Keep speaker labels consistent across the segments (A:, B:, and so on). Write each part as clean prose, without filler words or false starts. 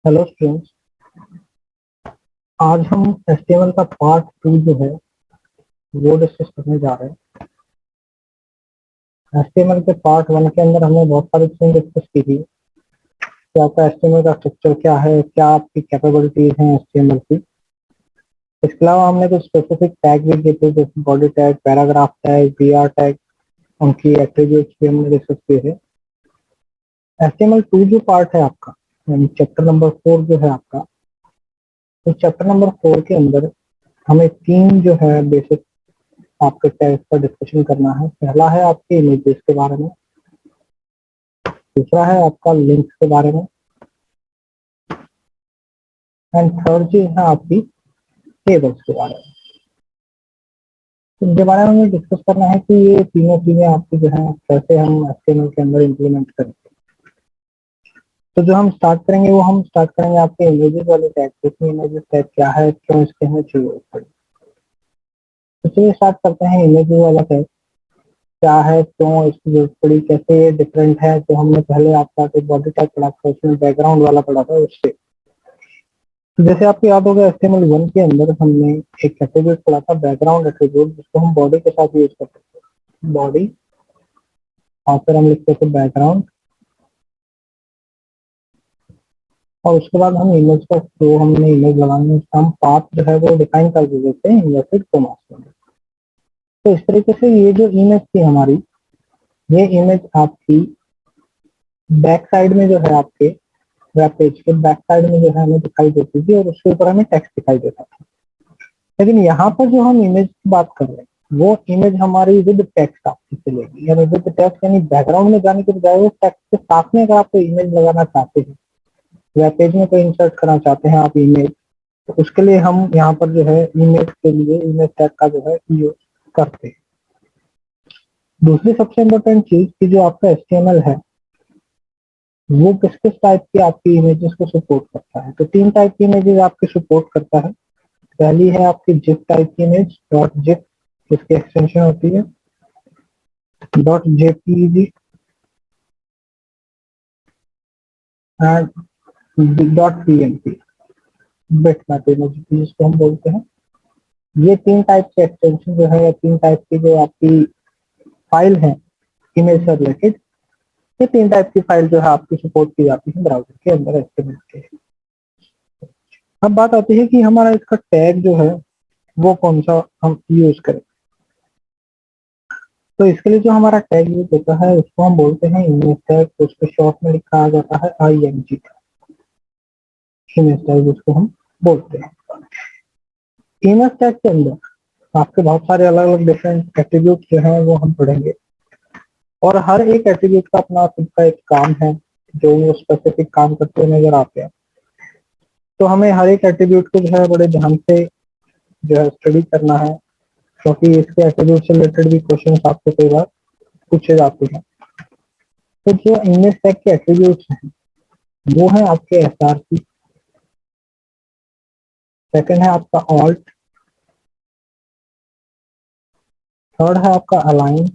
A: Hello students. आज हम HTML का पार्ट 2 जो है वो डिस्कस करने जा रहे हैं। HTML के पार्ट 1 के अंदर हमने बहुत सारी चीजें डिस्कस की थी कि आपका HTML का स्ट्रक्चर क्या है, क्या आपकी कैपेबिलिटीज हैं HTML की। इसके अलावा हमने कुछ स्पेसिफिक टैग भी किए थे, जैसे body tag, paragraph tag, BR tag, उनकी एट्रीब्यूट्स भी हमने डिस्कस किए थे। HTML 2 जो पार्ट है आपका, यानी चैप्टर नंबर 4 जो है आपका, तो चैप्टर नंबर 4 के अंदर हमें 3 जो है बेसिक आपके टैग्स पर डिस्कशन करना है। पहला है आपके इमेजेस के बारे में, दूसरा है आपका लिंक्स के बारे में, एंड थर्ड चीज है आपकी टेबल्स के बारे में। तो इनके बारे में हमें डिस्कस करना है कि ये तीनों चीजें आपकी जो है कैसे हम HTML के अंदर इम्प्लीमेंट करेंगे। तो जो हम स्टार्ट करेंगे वो हम स्टार्ट करेंगे आपके इमेजेस वाले टैग से। इमेजेस टैग क्या है, क्यों इसके हमें चाहिए पड़ी। तो चलिए स्टार्ट करते हैं इमेजेस वाला टैग क्या है, क्यों इसकी जरूरत पड़ी, कैसे ये डिफरेंट है। तो हमने पहले आपका बॉडी टैग पढ़ा था, उसमें बैकग्राउंड वाला पढ़ा था उससे। जैसे आपको याद होगा HTML 1 के अंदर हमने एक एट्रीब्यूट पढ़ा था, बैकग्राउंड एट्रीब्यूट, जिसको हम बॉडी के साथ यूज करते थे। बॉडी और फिर हम लिखते थे बैकग्राउंड, और उसके बाद हम इमेज का जो हमने इमेज लगानी है उसका हम पाथ जो है वो डिफाइन कर देते थे इन्वर्टेड कॉमास में। तो इस तरीके से ये जो इमेज थी हमारी, ये इमेज आपकी बैक साइड में जो है आपके वेब पेज के बैक साइड में जो है हमें दिखाई देती थी, और उसके ऊपर हमें टेक्स्ट दिखाई देता था। लेकिन यहाँ पर जो हम इमेज की बात कर रहे हैं वो इमेज हमारी विद टेक्स्ट आपकी चलेगी, यानी विद टेक्स्ट, यानी बैकग्राउंड में जाने के बजाय वो टेक्स्ट के साथ में अगर आप कोई इमेज लगाना चाहते हैं, वेब पेज में कोई इंसर्ट करना चाहते हैं आप इमेज, तो उसके लिए हम यहाँ पर जो है इमेज के लिए इमेज टैग का जो है यूज करते हैं। दूसरी सबसे इम्पोर्टेंट चीज की जो आपका HTML है वो किस किस टाइप की आपकी इमेजेस को सपोर्ट करता है। तो 3 टाइप की इमेजेस आपके सपोर्ट करता है। पहली है आपकी जिप टाइप की इमेज, डॉट जिप, इसकी एक्सटेंशन होती है dot JPEG, and dot PNG, bit map image जिसको हम बोलते हैं। ये 3 टाइप के एक्सटेंशन जो है, या 3 टाइप की जो आपकी फाइल है इमेज से रिलेटेड, ये 3 टाइप की फाइल जो है आपकी सपोर्ट की जाती है ब्राउजर के अंदर HTML के। अब बात आती है कि हमारा इसका टैग जो है वो कौन सा हम यूज करें। तो इसके लिए जो हमारा टैग यूज होता है उसको हम बोलते हैं इमेज टैग, तो उसको शॉर्ट में लिखा जाता है IMG, इमेज टैग जिसको हम बोलते हैं। इमेज टैग के अंदर आपके बहुत सारे अलग अलग डिफरेंट एट्रीब्यूट जो हैं वो हम पढ़ेंगे, और हर एक एट्रीब्यूट का अपना खुद का एक काम है जो वो स्पेसिफिक काम करते हुए नजर आते हैं। तो हमें हर एक एट्रीब्यूट को जो है बड़े ध्यान से जो है स्टडी करना है, क्योंकि इसके एट्रीब्यूट से रिलेटेड भी क्वेश्चन आपको कई बार पूछे जाते हैं। तो जो इमेज टैग के एट्रीब्यूट्स हैं वो है आपके SRC, सेकंड है आपका ऑल्ट, थर्ड है आपका अलाइन,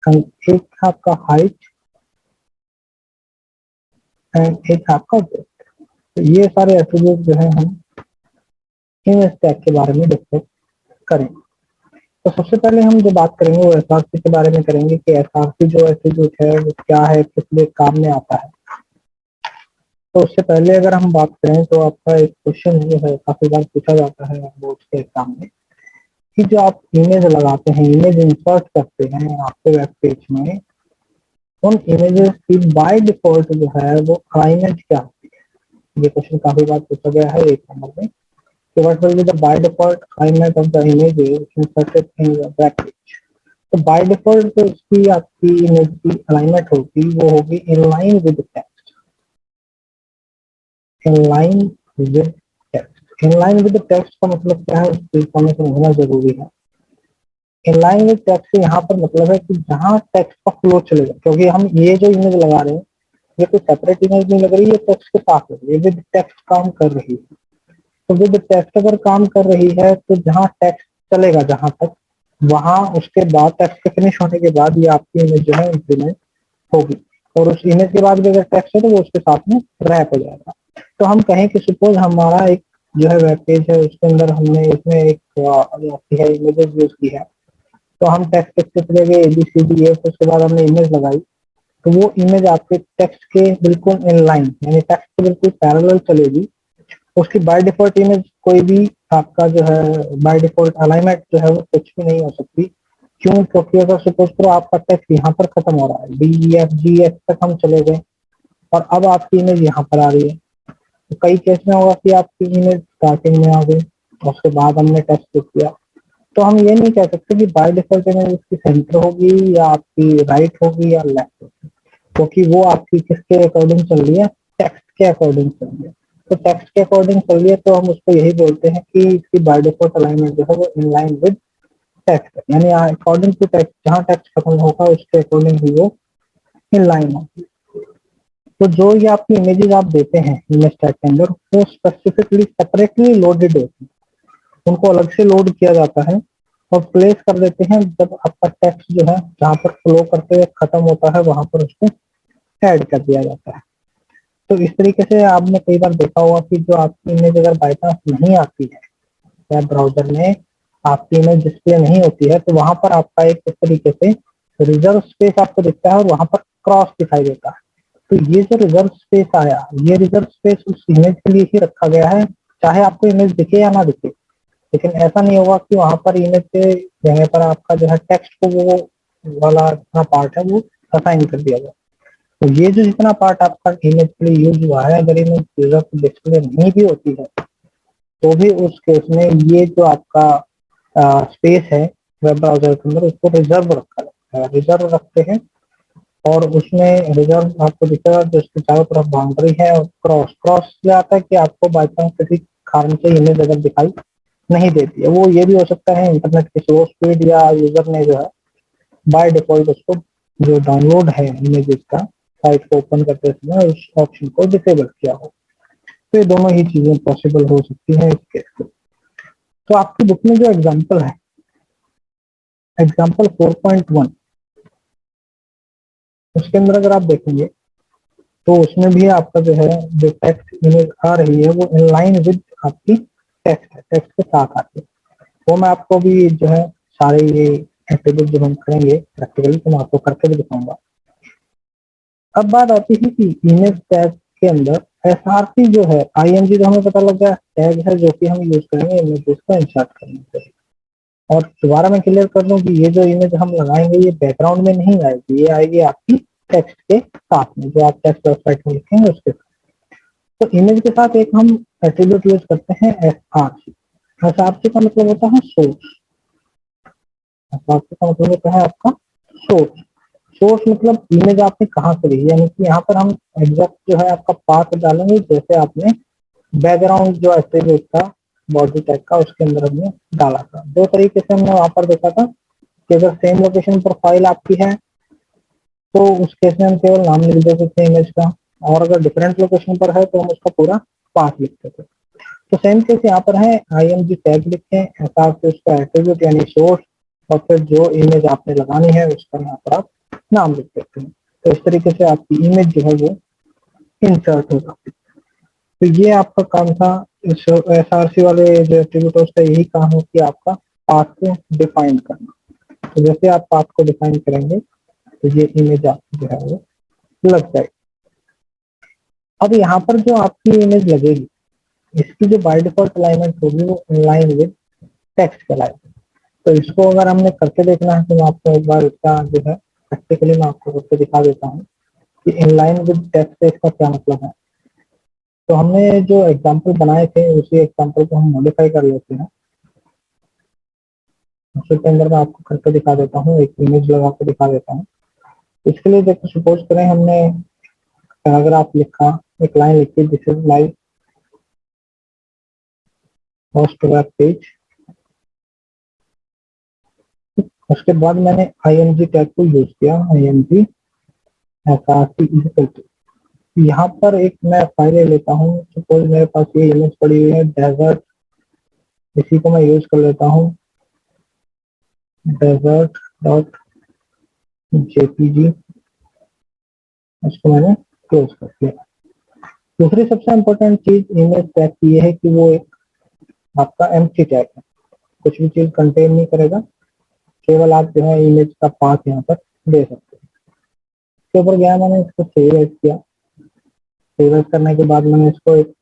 A: एंड एक है आपका हाइट, एंड एक है आपका विड्थ। तो ये सारे एट्रीब्यूट जो है हम इमेज टैग के बारे में डिस्कस करेंगे। तो सबसे पहले हम जो बात करेंगे वो SRC के बारे में करेंगे कि SRC जो एट्रीब्यूट है वो क्या है, किस लिए काम में आता है। तो उससे पहले अगर हम बात करें तो आपका एक क्वेश्चन जो है काफी बार पूछा जाता है बोर्ड के एग्जाम में, कि जो आप इमेज लगाते हैं, इमेज इंसर्ट करते हैं आपके वेब पेज में, उन इमेजेस की बाय डिफॉल्ट जो है वो अलाइनमेंट क्या होती है। ये क्वेश्चन काफी बार पूछा गया है 1 नंबर में, कि what will be the by default alignment of the images inserted in the web page. तो बाय डिफॉल्ट जो इसकी आपकी इमेज की अलाइनमेंट होगी वो होगी in line with text, in line with text. In line with text का मतलब क्या है उसको हमें समझना जरूरी है। इनलाइन विद टेक्स्ट से यहाँ पर मतलब है कि जहाँ टेक्स्ट का फ्लो चलेगा, क्योंकि हम ये जो इमेज लगा रहे हैं ये कोई सेपरेट इमेज नहीं लग रही है, टेक्स्ट के साथ लग रही है, विद टेक्स्ट काम कर रही है। तो विद टेक्स्ट अगर काम कर रही है तो जहाँ टेक्स्ट चलेगा जहां तक, वहां उसके बाद टेक्स्ट के फिनिश होने के बाद ये आपकी इमेज जो है इम्प्लीमेंट होगी। और उस इमेज के बाद भी अगर टेक्स्ट है तो वो उसके साथ में रैप हो जाएगा। तो हम कहें कि सपोज हमारा एक जो है वेब पेज है, उसके अंदर हमने इसमें एक इमेजेस यूज की है, तो हम टेक्स्ट लिखते चले गए ABCDF, उसके बाद हमने इमेज लगाई, तो वो इमेज आपके टेक्स्ट के बिल्कुल इन लाइन यानी टेक्स्ट के बिल्कुल पैरेलल चलेगी। उसकी बाय डिफॉल्ट इमेज कोई भी आपका जो है बाय डिफॉल्ट अलाइनमेंट जो है वो कुछ भी नहीं हो सकती। क्यों? क्योंकि अगर सपोज करो आपका टेक्स्ट यहाँ पर खत्म हो रहा है, DEFGH तक हम चले गए और अब आपकी इमेज यहाँ पर आ रही है, तो कई केस में होगा कि आपकी इमेज स्टार्टिंग में आ गई और उसके बाद हमने टेक्स्ट लिख दिया। तो हम ये नहीं कह सकते कि बाय डिफॉल्ट इमेज उसकी सेंटर होगी या आपकी राइट होगी या लेफ्ट होगी, क्योंकि वो आपकी किसके अकॉर्डिंग चल रही है? टेक्स्ट के अकॉर्डिंग चल रही है। तो टेक्स्ट के अकॉर्डिंग चल रही है तो हम उसको यही बोलते हैं कि इसकी बाय डिफॉल्ट अलाइनमेंट जो है वो इन लाइन विद टेक्स्ट, यानी अकॉर्डिंग टू टेक्स्ट, जहाँ टेक्स्ट खत्म होगा उसके अकॉर्डिंग ही वो इन लाइन होगी। तो जो ये आपकी इमेजेस आप देते हैं इमेज टैग के अंदर, वो स्पेसिफिकली सेपरेटली लोडेड होती है, उनको अलग से लोड किया जाता है और प्लेस कर देते हैं जब आपका टेक्स्ट जो है जहाँ पर फ्लो करते हुए खत्म होता है वहां पर उसको ऐड कर दिया जाता है। तो इस तरीके से आपने कई बार देखा होगा कि जो आपकी इमेज अगर बाई चांस नहीं आती है या ब्राउजर में आपकी इमेज डिस्प्ले नहीं होती है, तो वहां पर आपका एक इस तरीके से रिजर्व स्पेस आपको दिखता है और वहां पर क्रॉस दिखाई देता है। तो ये जो रिजर्व स्पेस आया, ये रिजर्व स्पेस उस इमेज के लिए ही रखा गया है, चाहे आपको इमेज दिखे या ना दिखे। लेकिन ऐसा नहीं होगा कि वहां पर इमेज के जगह पर आपका जो है टेक्स्ट को वो वाला जितना पार्ट है वो असाइन कर दिया जाए। तो ये जो जितना पार्ट आपका इमेज के लिए यूज हुआ है, अगर इमेज यूजर को डिस्प्ले नहीं भी होती है तो भी उस केस में ये जो आपका स्पेस है वेब ब्राउजर के अंदर उसको रिजर्व रखा जाता है, रिजर्व रखते हैं। और उसमें रिजर्व आपको दिखेगा जो उसके चारों तरफ बाउंड्री है, और क्रॉस क्रॉस इसलिए आता है कि आपको बाई चांस किसी कारण से इमेज अगर दिखाई नहीं देती है, वो ये भी हो सकता है इंटरनेट की स्लो स्पीड या यूजर ने जो है बाय डिफॉल्ट उसको जो डाउनलोड है इमेजेस का साइट को ओपन करते समय उस ऑप्शन को डिसेबल किया हो। तो ये दोनों ही चीजें पॉसिबल हो सकती हैं इस केस में। तो आपकी बुक में जो एग्जाम्पल है, एग्जाम्पल 4.1, उसके अंदर अगर आप देखेंगे तो उसमें भी आपका जो है जो टेक्स्ट इमेज आ रही है वो इन लाइन विद आपकी टेक्स्ट है, टेक्स्ट के साथ आती है। वो मैं आपको भी जो है सारे ये एक्टिविटीज जब हम करेंगे प्रैक्टिकली तो मैं आपको करके भी दिखाऊंगा। अब बात आती है कि इमेज टैग के अंदर SRC जो है ING, तो हमें पता लग गया टैग है जो कि हम यूज करेंगे इमेजेस को इंसर्ट करने के लिए। और दोबारा मैं क्लियर कर दूं कि ये जो इमेज हम लगाएंगे ये बैकग्राउंड में नहीं आएगी, ये आएगी आपकी टेक्स्ट के साथ में, जो आप टेक्स्ट वेबसाइट में लिखेंगे उसके साथ। तो इमेज के साथ एक हम एट्रीब्यूट यूज करते हैं SRC। SRC का मतलब होता है सोर्स। SRC का मतलब होता है आपका सोर्स। सोर्स मतलब इमेज आपने कहाँ से ली, यानी कि यहाँ पर हम एग्जैक्ट जो है आपका पाथ डालेंगे, जैसे आपने बैकग्राउंड जो एट्रीब्यूट था बॉडी टैग का उसके अंदर हमने डाला था। दो तरीके से हमने वहां पर देखा था कि अगर सेम लोकेशन पर फाइल आपकी है तो उस केस में हम केवल नाम लिख देते थे इमेज का, और अगर डिफरेंट लोकेशन पर है तो हम उसका पूरा पाथ लिखते थे। तो सेम केस यहाँ पर है, IMG टैग लिखें, ऐसा आपके उसका एट्रीब्यूट यानी सोर्स, और फिर जो इमेज आपने लगानी है उसका यहाँ पर आप नाम लिख देते हैं। तो इस तरीके से आपकी इमेज जो है वो इंसर्ट हो जाती है। तो ये आपका काम था इस SRC वाले जो एट्रीब्यूट है उसका यही काम है कि आपका पाथ को डिफाइन करना। तो जैसे आप पाथ को डिफाइन करेंगे तो ये इमेज आपकी जो है वो लग जाएगी। अब यहाँ पर जो आपकी इमेज लगेगी इसकी जो बाय डिफॉल्ट अलाइनमेंट होगी वो इनलाइन विद टेक्स्ट कहलाएगी। तो इसको अगर हमने करके देखना है तो मैं आपको एक बार इसका जो है प्रैक्टिकली मैं आपको करके दिखा देता हूँ कि इनलाइन विद टेक्स्ट से इसका क्या मतलब है। तो हमने जो एग्जाम्पल बनाए थे उसी एग्जाम्पल को हम मॉडिफाई कर लेते हैं। उसके अंदर मैं आपको करके दिखा देता हूँ, एक इमेज लगा के दिखा देता हूँ। इसके लिए देखो सपोज करें हमने पैराग्राफ लिखा, एक लाइन लिखी, this is my first web page. उसके बाद मैंने IMG टैग को यूज किया, IMG SRC इक्वल टू, यहाँ पर एक मैं फाइल ले लेता हूँ। सपोज मेरे पास ये इमेज पड़ी हुई है डेजर्ट, इसी को मैं यूज कर लेता हूँ, डेजर्ट डॉट JPG। इसको मैंने क्लोज कर दिया। दूसरी सबसे इम्पोर्टेंट चीज इमेज टैग की ये है कि वो एक आपका एम्प्टी टैग है, कुछ भी चीज कंटेन नहीं करेगा, केवल आप जो है इमेज का पाथ यहाँ पर दे सकते हैं। इसके ऊपर गया, मैंने इसको सेव एज किया। सेव एज करने के बाद मैंने इसको एक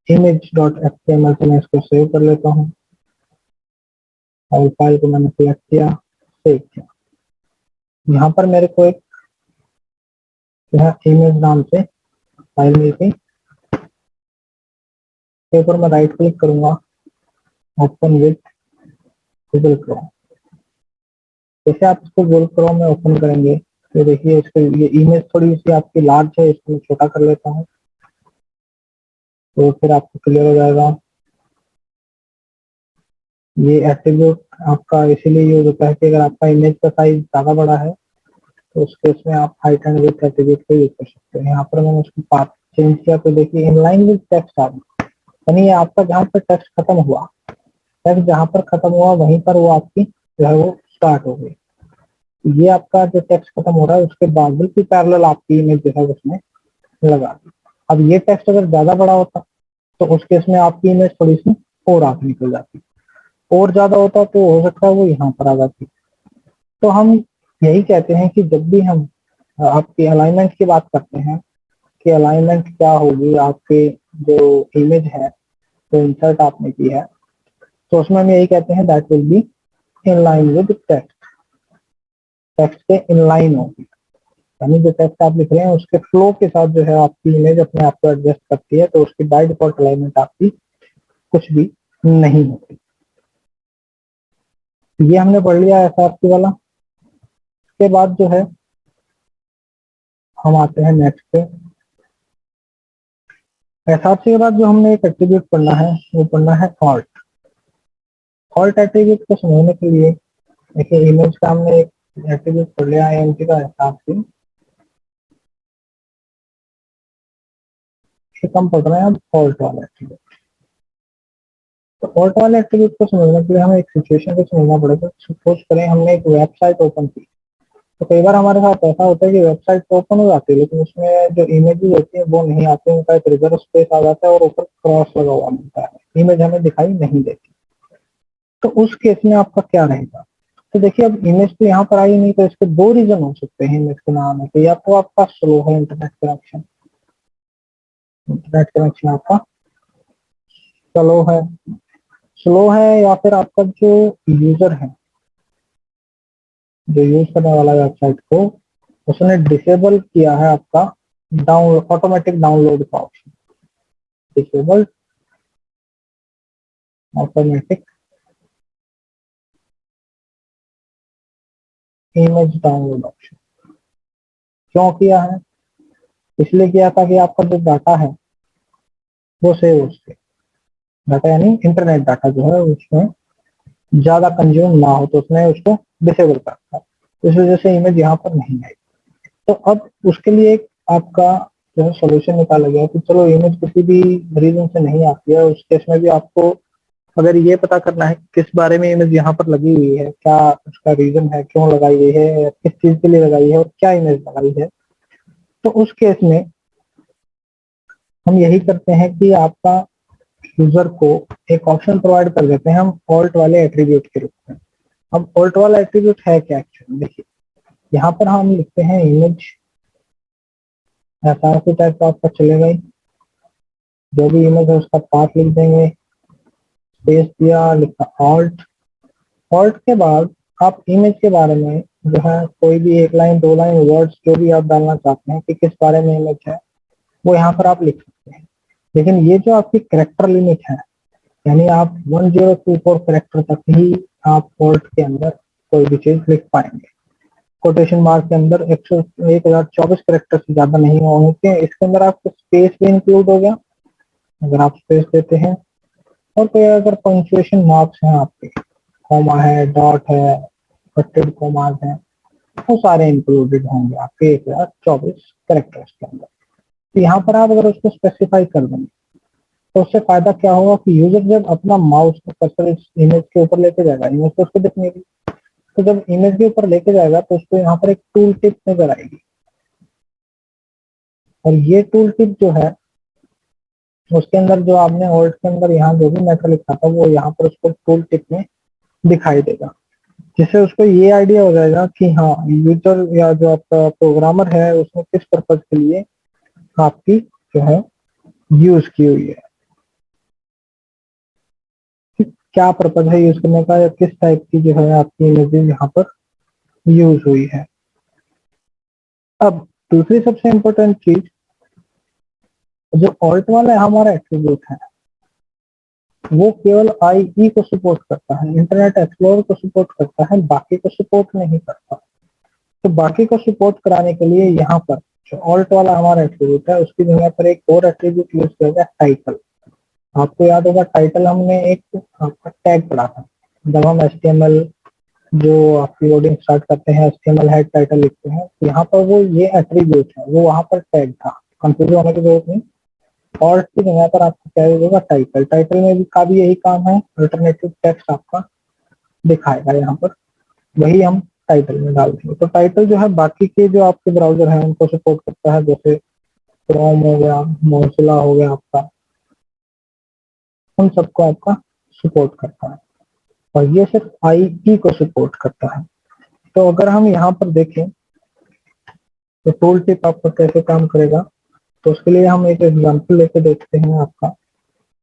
A: इमेज डॉट एचटीएमएल से मैं इसको सेव कर लेता हूँ, और फाइल को मैंने सिलेक्ट किया, सेव किया। यहाँ पर मेरे को एक जो है इमेज नाम से फाइल मिल गई। इसके ऊपर मैं राइट क्लिक करूंगा, ओपन विद गूगल क्रोम। जैसे आप इसको गूगल क्रोम में ओपन करेंगे तो देखिए इसको, ये इमेज थोड़ी सी आपकी लार्ज है, इसको मैं छोटा कर लेता हूँ तो फिर आपको क्लियर हो जाएगा। ये एट्रीब्यूट आपका इसीलिए यूज होता है कि अगर आपका इमेज का साइज ज्यादा बड़ा है तो उस केस में आप हाइट एंड विड्थ एट्रीब्यूट को यूज कर सकते हैं। यहाँ पर मैंने उसको पाथ चेंज किया तो देखिए इन लाइन विद टेक्स्ट आ गया, यानी ये आपका जहाँ पर टेक्स्ट खत्म हुआ, टेक्स्ट जहाँ पर खत्म हुआ वहीं पर वो आपकी जो है वो स्टार्ट हो गई। ये आपका जो टेक्स्ट खत्म हो रहा है उसके बाद बिल्कुल पैरेलल आपकी इमेज जो है उसमें लगा दी। अब ये टेक्स्ट अगर ज्यादा बड़ा होता तो उस केस में आपकी इमेज थोड़ी सी और आगे निकल जाती, और ज्यादा होता तो हो सकता है वो यहाँ पर आ जाती। तो हम यही कहते हैं कि जब भी हम आपकी अलाइनमेंट की बात करते हैं कि अलाइनमेंट क्या होगी आपके जो इमेज है, जो इंसर्ट आपने की है, तो उसमें हम यही कहते हैं that will be in line with text, text के इन लाइन होगी, यानी जो टेक्स्ट आप लिख रहे हैं उसके फ्लो के साथ जो है आपकी इमेज अपने आप को एडजस्ट करती है, तो उसकी बाय डिफॉल्ट अलाइनमेंट आपकी कुछ भी नहीं होती। ये हमने पढ़ लिया एसआरसी वाला। इसके बाद जो है हम आते हैं नेक्स्ट पे। एसआरसी के बाद जो हमने एक एट्रीब्यूट पढ़ना है वो पढ़ना है ऑल्ट। ऑल्ट एट्रीब्यूट को समझने के लिए देखिए इमेज का हमने एक एट्रीब्यूट पढ़ लिया एएमटी का एसआरसी, हम पढ़ रहे हैं अब ऑल्ट वाला एट्रीब्यूट। तो ऑल्ट वाले एट्रीब्यूट को समझने के लिए हमें एक सिचुएशन को समझना पड़ेगा। सपोज करें हमने एक वेबसाइट ओपन की, तो कई बार हमारे साथ ऐसा होता है कि वेबसाइट तो ओपन हो जाती है लेकिन उसमें जो इमेजेस होती है वो नहीं आती, उनका एक रिजर्व स्पेस आ जाता है और ऊपर क्रॉस लगा हुआ मिलता है, इमेज हमें दिखाई नहीं देती। तो उस केस में आपका क्या रहेगा? तो देखिए अब इमेज तो यहाँ पर आई नहीं, तो इसके दो रीजन हो सकते हैं इमेज के नाम है, तो या तो आपका स्लो है इंटरनेट कनेक्शन, इंटरनेट कनेक्शन आपका स्लो है, स्लो है, या फिर आपका जो यूजर है, जो यूज करने वाला वेबसाइट को, उसने डिसेबल किया है आपका डाउन ऑटोमेटिक डाउनलोड का option, disable automatic image download option. क्यों किया है? इसलिए किया था कि आपका जो डाटा है वो सेव हो सके, डाटा यानी इंटरनेट डाटा जो है उसमें ज्यादा कंज्यूम ना हो, तो उसने उसको डिसेबल कर रखा, इस वजह से इमेज यहाँ पर नहीं आई। तो अब उसके लिए एक आपका जो है सोल्यूशन निकाला गया कि चलो इमेज किसी भी रीजन से नहीं आती है, उस केस में भी आपको अगर ये पता करना है किस बारे में इमेज यहाँ पर लगी हुई है, क्या उसका रीजन है, क्यों लगाई गई है, किस चीज के लिए लगाई है और क्या इमेज लगाई है, तो उस केस में हम यही करते हैं कि आपका यूजर को एक ऑप्शन प्रोवाइड कर देते हैं हम ऑल्ट वाले एट्रीब्यूट के रूप में। अब ऑल्ट वाला एट्रीब्यूट है क्या एक्चुअली, देखिए यहाँ पर हम लिखते हैं इमेज, ऐसा टाइप का आपका चलेगा ही, जो भी इमेज है उसका पाथ लिख देंगे, स्पेस दिया, लिखा ऑल्ट। ऑल्ट के बाद आप इमेज के बारे में जो है कोई भी एक लाइन दो लाइन वर्ड्स जो भी आप डालना चाहते हैं कि किस बारे में इमेज है वो यहाँ पर आप लिख सकते हैं। लेकिन ये जो आपकी करेक्टर लिमिट है, यानी आप 1024 करेक्टर तक ही आप ऑल्ट के अंदर कोई भी चीज लिख पाएंगे। कोटेशन मार्क के अंदर 1024 करेक्टर से ज्यादा नहीं होंगे। इसके अंदर आपको स्पेस भी इंक्लूड हो गया अगर आप स्पेस देते हैं, और कोई अगर पंक्चुएशन मार्क्स हैं आपके, कॉमा है, डॉट है, कटेड कॉमास है, वो सारे इंक्लूडेड होंगे आपके 1024 करेक्टर्स के अंदर। तो यहाँ पर आप अगर उसको स्पेसिफाई कर देंगे तो उससे फायदा क्या होगा कि यूजर जब अपना माउस का कर्सर इस इमेज के ऊपर लेके जाएगा, इमेज तो उसको दिखने की, तो जब इमेज के ऊपर लेके जाएगा तो उसको यहाँ पर एक टूल टिप नजर आएगी, और ये टूल टिप जो है उसके अंदर जो आपने ऑल्ट के अंदर यहाँ जो भी मैटर लिखा था वो यहाँ पर उसको टूल टिप में दिखाई देगा, जिससे उसको ये आइडिया हो जाएगा कि हाँ यूजर या जो आपका प्रोग्रामर है उसने किस पर्पज के लिए आपकी जो है यूज की हुई है, क्या पर्पज है यूज करने का या किस टाइप की जो है आपकी इमेजेस यहाँ पर यूज हुई है। अब दूसरी सबसे इम्पोर्टेंट चीज, जो ऑल्ट वाला हमारा एट्रीब्यूट है वो केवल IE को सपोर्ट करता है, इंटरनेट एक्सप्लोरर को सपोर्ट करता है, बाकी को सपोर्ट नहीं करता। तो बाकी को सपोर्ट कराने के लिए यहाँ पर जो ऑल्ट वाला हमारा एट्रीब्यूट है उसकी जगह पर एक और एट्रीब्यूट यूज किया गया, टाइटल। आपको याद होगा टाइटल हमने एक आपका टैग पढ़ा था जब हम HTML जो आपकी लोडिंग स्टार्ट करते हैं, HTML हेड टाइटल लिखते हैं, तो यहाँ पर वो ये एट्रीब्यूट है वो वहां पर टैग था, कंफ्यूज होने की जरूरत नहीं। और की जगह पर आपको क्या होगा, टाइटल। टाइटल में भी का भी यही काम है, अल्टरनेटिव टेक्स्ट आपका दिखाएगा यहाँ पर, वही हम टाइटल में डाल देंगे। तो टाइटल जो है बाकी के जो आपके ब्राउजर हैं उनको सपोर्ट करता है, जैसे क्रोम हो गया, मोजिला हो गया आपका, उन सबको आपका सपोर्ट करता है, और ये सिर्फ IE को सपोर्ट करता है। तो अगर हम यहाँ पर देखें तो टूल टिप आपका कैसे काम करेगा, तो उसके लिए हम एक एग्जांपल लेके देखते हैं आपका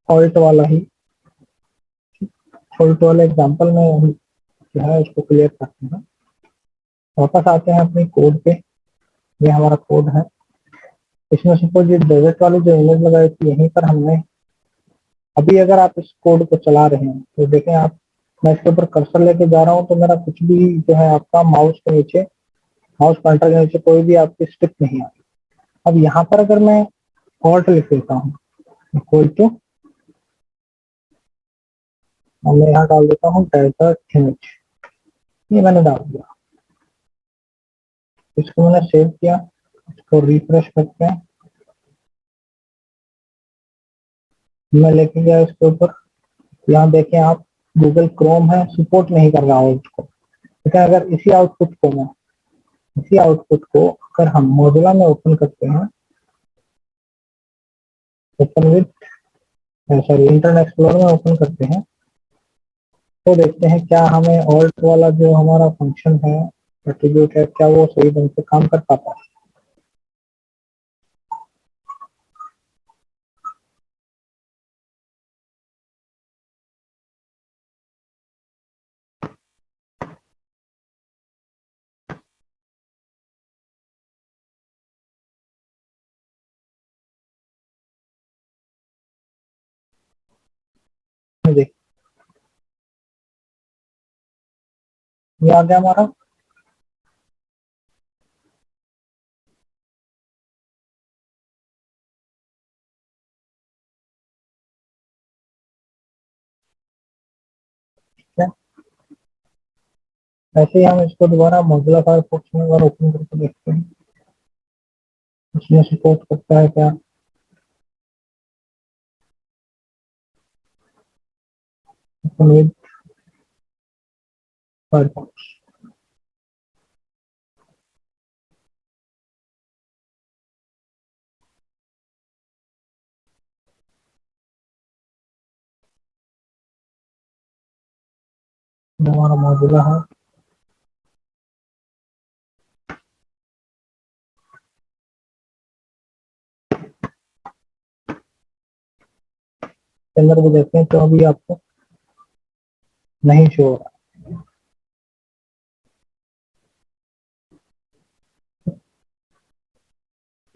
A: ऑल्ट वाला ही। ऑल्ट वाला एग्जांपल में हम जो है उसको क्लियर करते हैं। वापस आते हैं अपने कोड पे, ये हमारा कोड है। इसमें सपोज ये डेजर्ट वाली जो इमेज लगाई थी यहीं पर हमने, अभी अगर आप इस कोड को चला रहे हैं तो देखें आप, मैं इसके ऊपर कर्सर लेके जा रहा हूँ तो मेरा कुछ भी जो है आपका माउस के नीचे, माउस पॉइंटर के नीचे कोई भी आपकी स्टिक नहीं आई। अब यहाँ पर अगर मैं ऑल्ट लिख देता हूँ इक्वल टू, और मैं यहाँ डाल देता हूँ डेजर्ट इमेज, ये मैंने डाल दिया। इसको मैंने सेव किया, इसको रिफ्रेश करते हैं, मैं लेके गया इसके ऊपर। यहाँ देखें आप, गूगल क्रोम है सपोर्ट नहीं कर रहा है उसको। लेकिन अगर इसी आउटपुट को अगर हम मोजिला में ओपन करते हैं, open with sorry internet explorer में ओपन करते हैं, तो देखते हैं क्या हमें ऑल्ट वाला जो हमारा फंक्शन है, एट्रीब्यूट है, क्या वो सही ढंग से काम कर पाता है। देख, ये आ गया हमारा। ठीक है, ऐसे ही हम इसको दोबारा मोजिला फायरफॉक्स में एक बार ओपन करके देखते हैं उसमें सपोर्ट करता है क्या। ओपन विद फायरफॉक्स, जो हमारा मोजिला है के अंदर भी देखते हैं, तो अभी आपको नहीं शो हो रहा।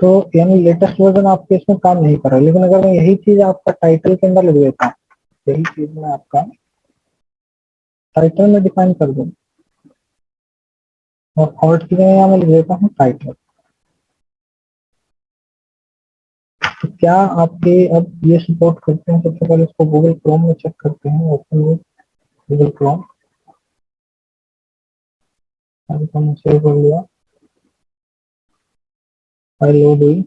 A: तो यानी लेटेस्ट वर्जन आपके इसमें काम नहीं कर रहा है। लेकिन अगर मैं यही चीज आपका टाइटल के अंदर लिख देता हूँ, यही चीज मैं आपका टाइटल में डिफाइन कर दूँ, और ऑल्ट की जगह यहाँ मैं लिख देता हूँ टाइटल, तो क्या आपके अब ये सपोर्ट करते हैं। सबसे पहले इसको गूगल क्रोम में चेक करते हैं, ओपन विद गूगल क्रोम, मैंने सेव कर लिया, फाइल लोड हुई।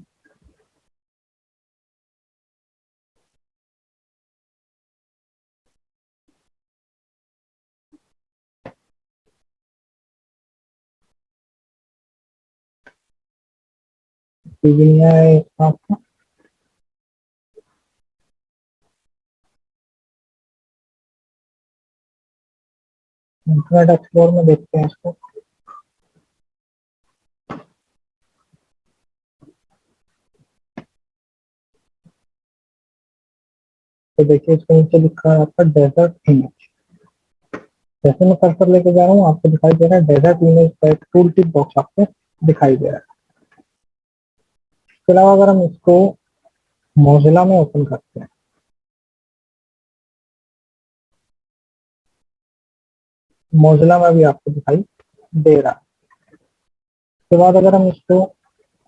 A: भी नहीं है आपका। इंटरनेट एक्सप्लोर में देखते हैं इसको। तो देखिए इसके नीचे लिखा है आपका डेजर्ट इमेज। जैसे मैं कर्सर लेके जा रहा हूँ आपको दिखाई दे रहा है डेजर्ट इमेज का एक टूल टिप बॉक्स आपको दिखाई दे रहा है। इसके अलावा अगर हम इसको मोजिला में ओपन करते हैं, मोजिला में भी आपको दिखाई दे रहा है। उसके बाद अगर हम इसको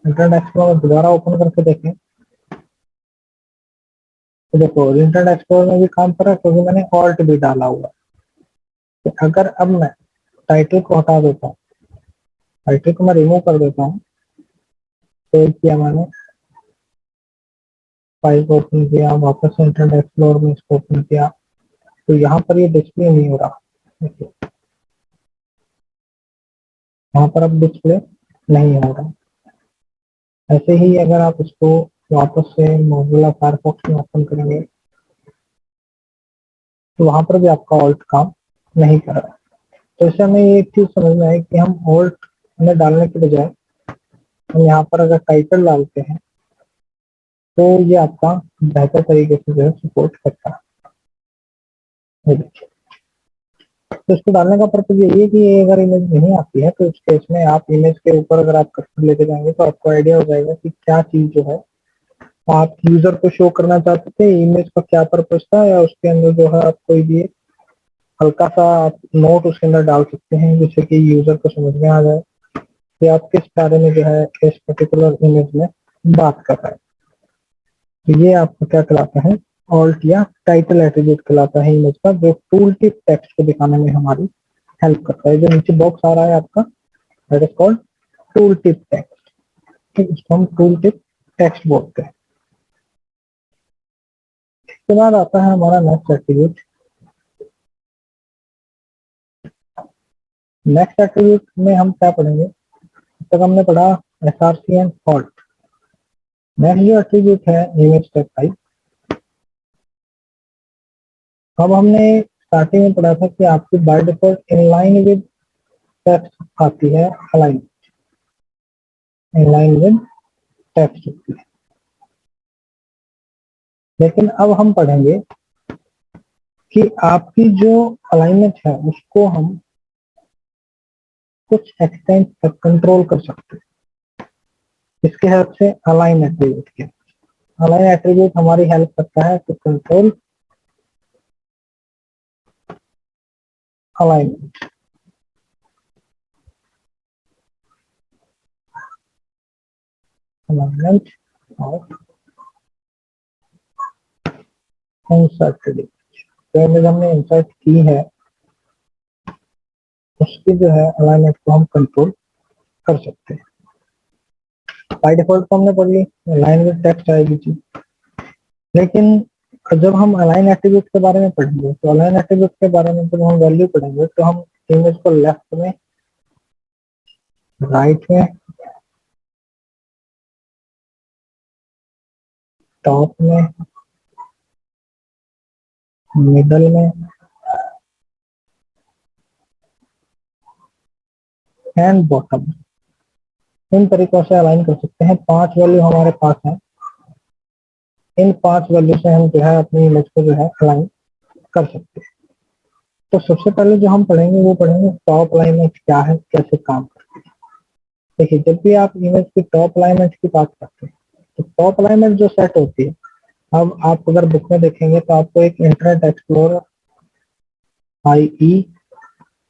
A: इंटरनेट एक्सप्लोरर में दोबारा ओपन करके देखें तो देखो इंटरनेट एक्सप्लोरर में भी काम कर रहा है क्योंकि मैंने ऑल्ट भी डाला हुआ है। तो अगर अब मैं टाइटल को हटा देता हूँ, टाइटल को मैं रिमूव कर देता हूँ, सेव किया मैंने, फाइल को ओपन किया, वापस से इंटरनेट एक्सप्लोरर में इसको ओपन किया, तो यहाँ पर ये डिस्प्ले नहीं हो रहा। देखिए यहाँ पर अब डिस्प्ले नहीं हो रहा। ऐसे ही अगर आप इसको वापस से मोजिला फायरफॉक्स में ओपन करेंगे तो वहां पर भी आपका ऑल्ट काम नहीं कर रहा है। तो इससे हमें ये एक चीज समझ में आई कि हम ऑल्ट में डालने के बजाय हम यहाँ पर अगर टाइटल डालते हैं तो ये आपका बेहतर तरीके से जो है सपोर्ट करता है। तो इसको डालने का पर्पज यही है कि ये अगर इमेज नहीं आती है तो उस केस में आप इमेज के ऊपर अगर आप कर्सर लेके जाएंगे तो आपको आइडिया हो जाएगा कि क्या चीज जो है आप यूजर को शो करना चाहते थे, इमेज का क्या पर्पज था, या उसके अंदर जो है आप कोई भी हल्का सा आप नोट उसके अंदर डाल सकते हैं जिससे कि यूजर को समझ में आ जाए कि आप किस बारे में जो है इस पर्टिकुलर इमेज में बात कर रहे हैं। तो ये आपको क्या कहलाता है, ऑल्ट या टाइटल एट्रीब्यूट कहलाता है इमेज का, जो टूल टिप टेक्स्ट को दिखाने में हमारी हेल्प करता है। जो नीचे बॉक्स आ रहा है आपका that is called tool tip text. ठीक, इसको हम टूल टिप टेक्स्ट बोलते हैं। इसके बाद आता है हमारा नेक्स्ट एट्रीब्यूट। नेक्स्ट एट्रीब्यूट में हम क्या पढ़ेंगे, तक हमने पढ़ा एसआरसी एंड फॉल्ट। नेक्स्ट जो एट्रीब्यूट है इमेज टेक टाइप, अब हमने स्टार्टिंग में पढ़ा था कि आपकी by default inline with text आती है, अलाइन इनलाइन विद टेक्स्ट होती है। लेकिन अब हम पढ़ेंगे कि आपकी जो अलाइनमेंट है उसको हम कुछ एक्सटेंट तक कंट्रोल कर सकते हैं। इसके हेल्प से अलाइन एट्रीब्यूट के, अलाइन एट्रीब्यूट हमारी हेल्प करता है टू कंट्रोल अलाइनमेंट। अलाइनमेंट और इंसर्टेड, तो इमेज हमने इंसर्ट की है उसकी जो है अलाइनमेंट को हम कंट्रोल कर सकते हैं। बाय डिफॉल्ट तो हमने पढ़ ली अलाइन विद टेक्स्ट आएगी जी। लेकिन जब हम अलाइन एट्रीब्यूट के बारे में पढ़ेंगे तो अलाइन एट्रीब्यूट के बारे में जब हम वैल्यू पढ़ेंगे तो हम इमेज को लेफ्ट में, राइट में, टॉप में, मिडल में एंड बॉटम में, इन तरीकों से अलाइन कर सकते हैं। 5 वैल्यू हमारे पास है, इन 5 वैल्यू से हम जो है अपनी इमेज को जो है अलाइन कर सकते हैं। तो सबसे पहले जो हम पढ़ेंगे वो पढ़ेंगे टॉप अलाइनमेंट क्या है, कैसे काम करती है। देखिए जब भी आप इमेज की टॉप अलाइनमेंट की बात करते हैं तो टॉप अलाइनमेंट जो सेट होती है, अब आप अगर बुक में देखेंगे तो आपको एक internet explorer, IE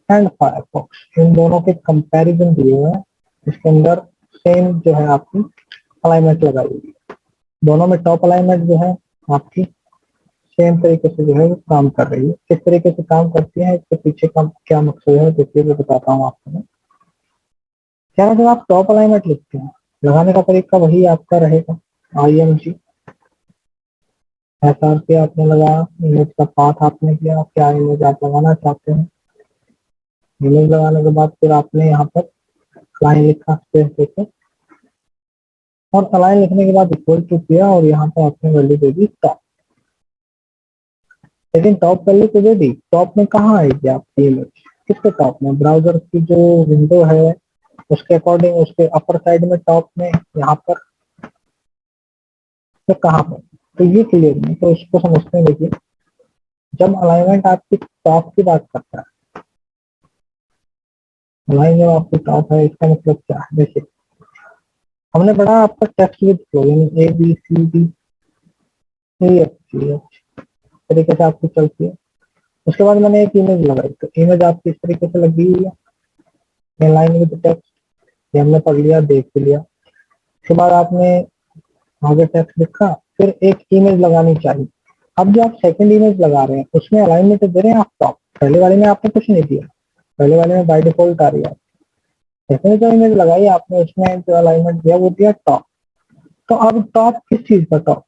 A: and Firefox, इन दोनों के कंपैरिजन दिए हुए हैं। इसके अंदर सेम जो है आपकी अलाइनमेंट लगाई हुई है। दोनों में टॉप अलाइनमेंट जो है आपकी सेम तरीके से जो है वो काम कर रही है। किस तरीके से काम करती है, इसके पीछे का क्या मकसद है देखिए मैं बताता हूँ आपको। क्या है, जब आप टॉप अलाइनमेंट लिखते हैं लगाने का तरीका वही आपका रहेगा, IMG SRC आपने लगाया, इमेज का पाथ आपने किया, क्या इमेज आप लगाना चाहते हैं। इमेज लगाने के बाद फिर आपने यहाँ पर लाइन लिखा स्पेस देके, और अलाइन लिखने के बाद इक्वल टू किया और यहाँ पे आपने वैल्यू दे दी टॉप। लेकिन टॉप वैल्यू तो दे दी, टॉप में कहाँ आएगी आपकी इमेज? किसके टॉप में? ब्राउजर की जो विंडो है उसके अकॉर्डिंग उसके अपर साइड में टॉप में, यहाँ पर, तो कहाँ पर? तो ये क्लियर नहीं, तो इसको समझते हैं। देखिए, जब अलाइनमेंट आपकी टॉप की बात करता है, अलाइन जब आपकी टॉप है, इसका मतलब क्या है? देखिए, हमने पढ़ा आपका टेक्स्ट विद फ्लो, यानी A B C D E F G तरीके से आपकी चलती है। उसके बाद मैंने एक इमेज लगाई, तो इमेज आपकी इस तरीके से लगी हुई है, लाइन विद टेक्स्ट, ये हमने पढ़ लिया, देख भी लिया। उसके बाद आपने आगे टेक्स्ट लिखा, फिर एक इमेज लगानी चाहिए। अब जो आप सेकंड इमेज लगा रहे हैं उसमें अलाइनमेंट दे रहे हैं आप टॉप, पहले वाले में आपने कुछ नहीं दिया, पहले वाले में बाय डिफॉल्ट आ रही है। सेकंड जो इमेज लगाई आपने उसमें जो अलाइनमेंट दिया वो दिया टॉप। तो अब टॉप किस चीज का टॉप?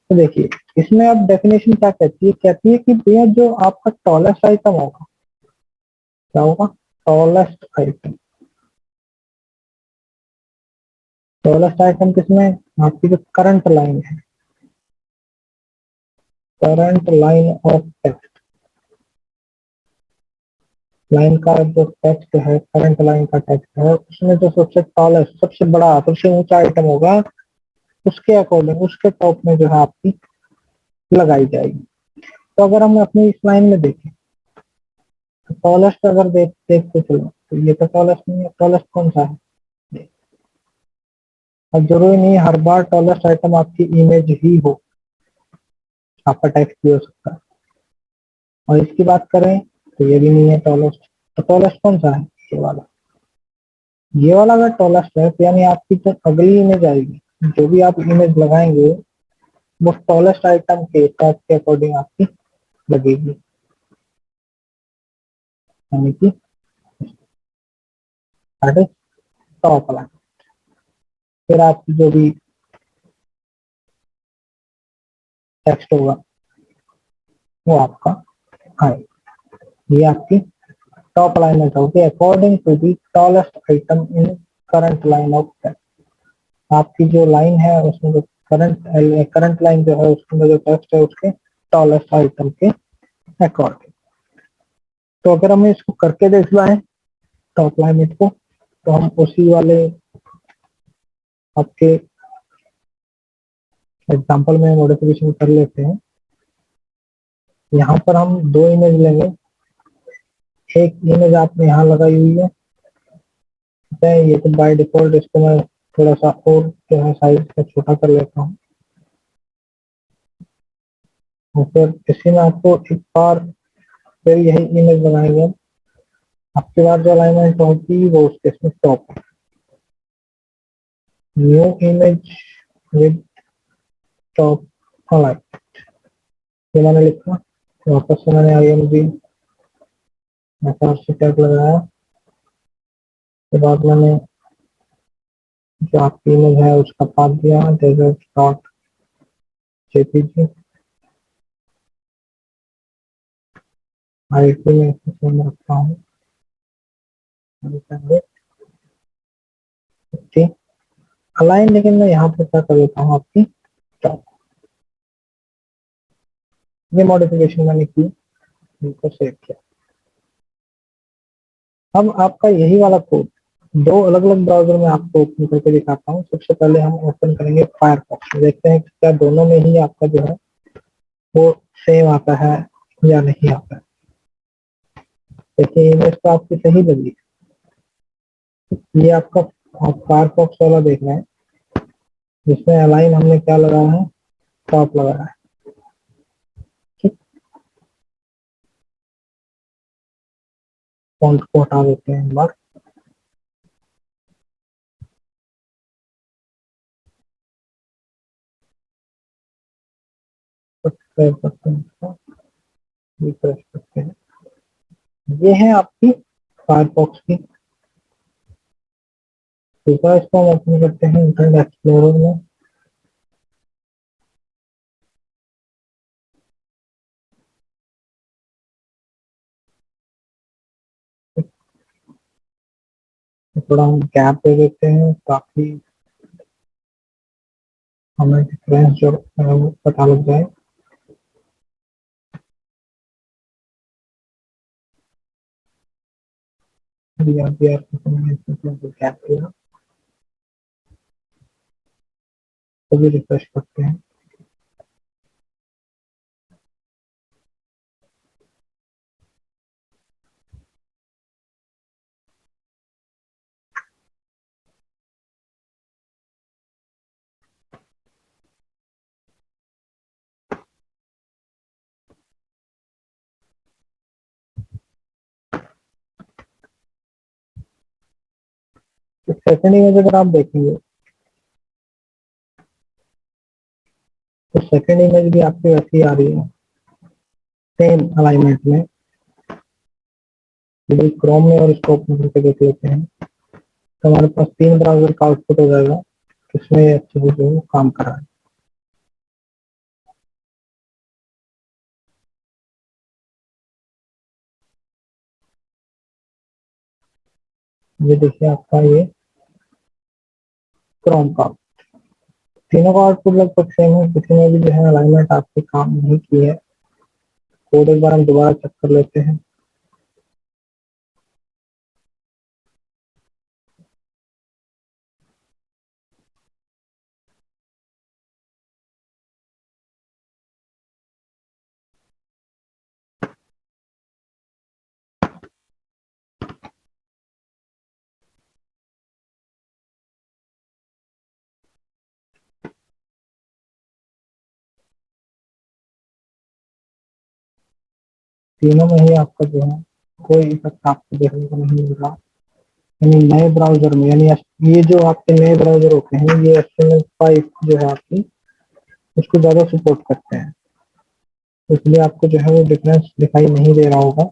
A: तो देखिए, इसमें अब डेफिनेशन क्या कहती है? कहती है कि भैया जो आपका टॉलेस्ट आइटम होगा, क्या होगा? Tallest item. टॉलेस्ट आइटम किसमें? आपकी जो करंट लाइन है, current line of text, line का जो टेक्स्ट है, करंट लाइन का टेक्स्ट है, उसमें जो सबसे टॉलेस्ट, सबसे बड़ा, सबसे ऊंचा आइटम होगा, उसके अकॉर्डिंग उसके टॉप में जो है आपकी लगाई जाएगी। तो अगर हम अपनी इस लाइन में देखें, तो टॉलेस्ट अगर देखते चलो, तो ये तो टॉलेस्ट नहीं है। टॉलेस्ट कौन सा है? अब जरूरी नहीं हर बार टॉलेस्ट आइटम आपकी इमेज ही हो, आपका टेक्स्ट भी हो सकता है। और इसकी बात करें तो ये भी नहीं है टॉलेस्ट। तो टॉलेस्ट कौन सा है? ये वाला। ये वाला अगर टॉलेस्ट है तो यानी आपकी जो अगली इमेज आएगी, जो भी आप इमेज लगाएंगे, वो टॉलेस्ट आइटम के टॉप के अकॉर्डिंग आपकी लगेगी, यानी कि टॉप वाला। फिर आपकी जो भी टेक्स्ट होगा वो आपका आएगा। ये आपकी टॉप अलाइनमेंट होगी according to the tallest item in current line of text. आपकी जो लाइन है उसमें जो करंट लाइन जो है उसमें जो टेक्स्ट है उसके टॉलेस्ट आइटम के अकॉर्डिंग। तो अगर हमें इसको करके देखना है टॉप लाइनमेंट को, तो हम उसी वाले आपके एग्जांपल में मॉडिफिकेशन कर लेते हैं। यहाँ पर हम दो इमेज लेंगे, एक इमेज आपने यहाँ लगाई हुई है, ये तो बाय डिफॉल्ट, इसको मैं थोड़ा सा और जो है साइज का छोटा कर लेता हूँ। और फिर इसी में आपको एक बार फिर यही इमेज बनाएंगे। आपके बाद जो अलाइनमेंट होगी वो उसके इसमें top, new image with top align, ये मैंने लिखा। वापस से मैंने IMG से टैग लगाया। उसके बाद मैंने जो आपकी इमेज है उसका पाथ दिया डेजर्ट डॉट जेपीजी। IT में इसको मैं रखता हूँ, अलाइन। लेकिन मैं यहाँ पे क्या कर देता हूँ आपकी टॉप। ये मॉडिफिकेशन मैंने की, इनको सेव किया। अब आपका यही वाला कोड दो अलग अलग ब्राउजर में आपको ओपन करके दिखाता हूँ। सबसे पहले हम ओपन करेंगे फायरफॉक्स, देखते हैं कि क्या दोनों में ही आपका जो है वो सेम आता है या नहीं आता है। देखिए, इमेज तो आपकी सही लगी, ये आपका फायरफॉक्स वाला देख रहे हैं, जिसमें अलाइन हमने क्या लगाया है? टॉप लगाया है। ठीक, फॉन्ट को हटा देते हैं एक बार। सब्सक्राइब करते हैं, इसको रिफ्रेश करते हैं। ये है आपकी फायरफॉक्स की। ठीक है, इसको हम ओपन करते हैं इंटरनेट एक्सप्लोरर में। थोड़ा हम गैप दे देते हैं ताकि हमें डिफरेंस जो है वो पता लग जाए। क्या किया, तो रिफ्रेश करते हैं। तो सेकंड इमेज अगर आप देखेंगे तो सेकंड इमेज भी आपकी वैसी आ रही है, सेम अलाइनमेंट में। यदि क्रोम में और इसको ओपन करके देख लेते हैं तो हमारे पास 3 ब्राउजर का आउटपुट हो जाएगा, इसमें अच्छे से जो काम कर रहा है। ये देखिए आपका ये क्रोम का, तीनों का आउटपुट लगभग सेम है, किसी में भी जो है अलाइनमेंट आपके काम नहीं की है। कोड एक बार हम दोबारा चेक कर लेते हैं। तीनों में ही आपका जो है कोई इफेक्ट आपको देखने को नहीं मिल रहा। यानी नए ब्राउजर में, यानी ये जो आपके नए ब्राउजर होते हैं ये HTML5 जो है आपकी उसको ज्यादा सपोर्ट करते हैं, इसलिए आपको जो है वो डिफरेंस दिखाई नहीं दे रहा होगा,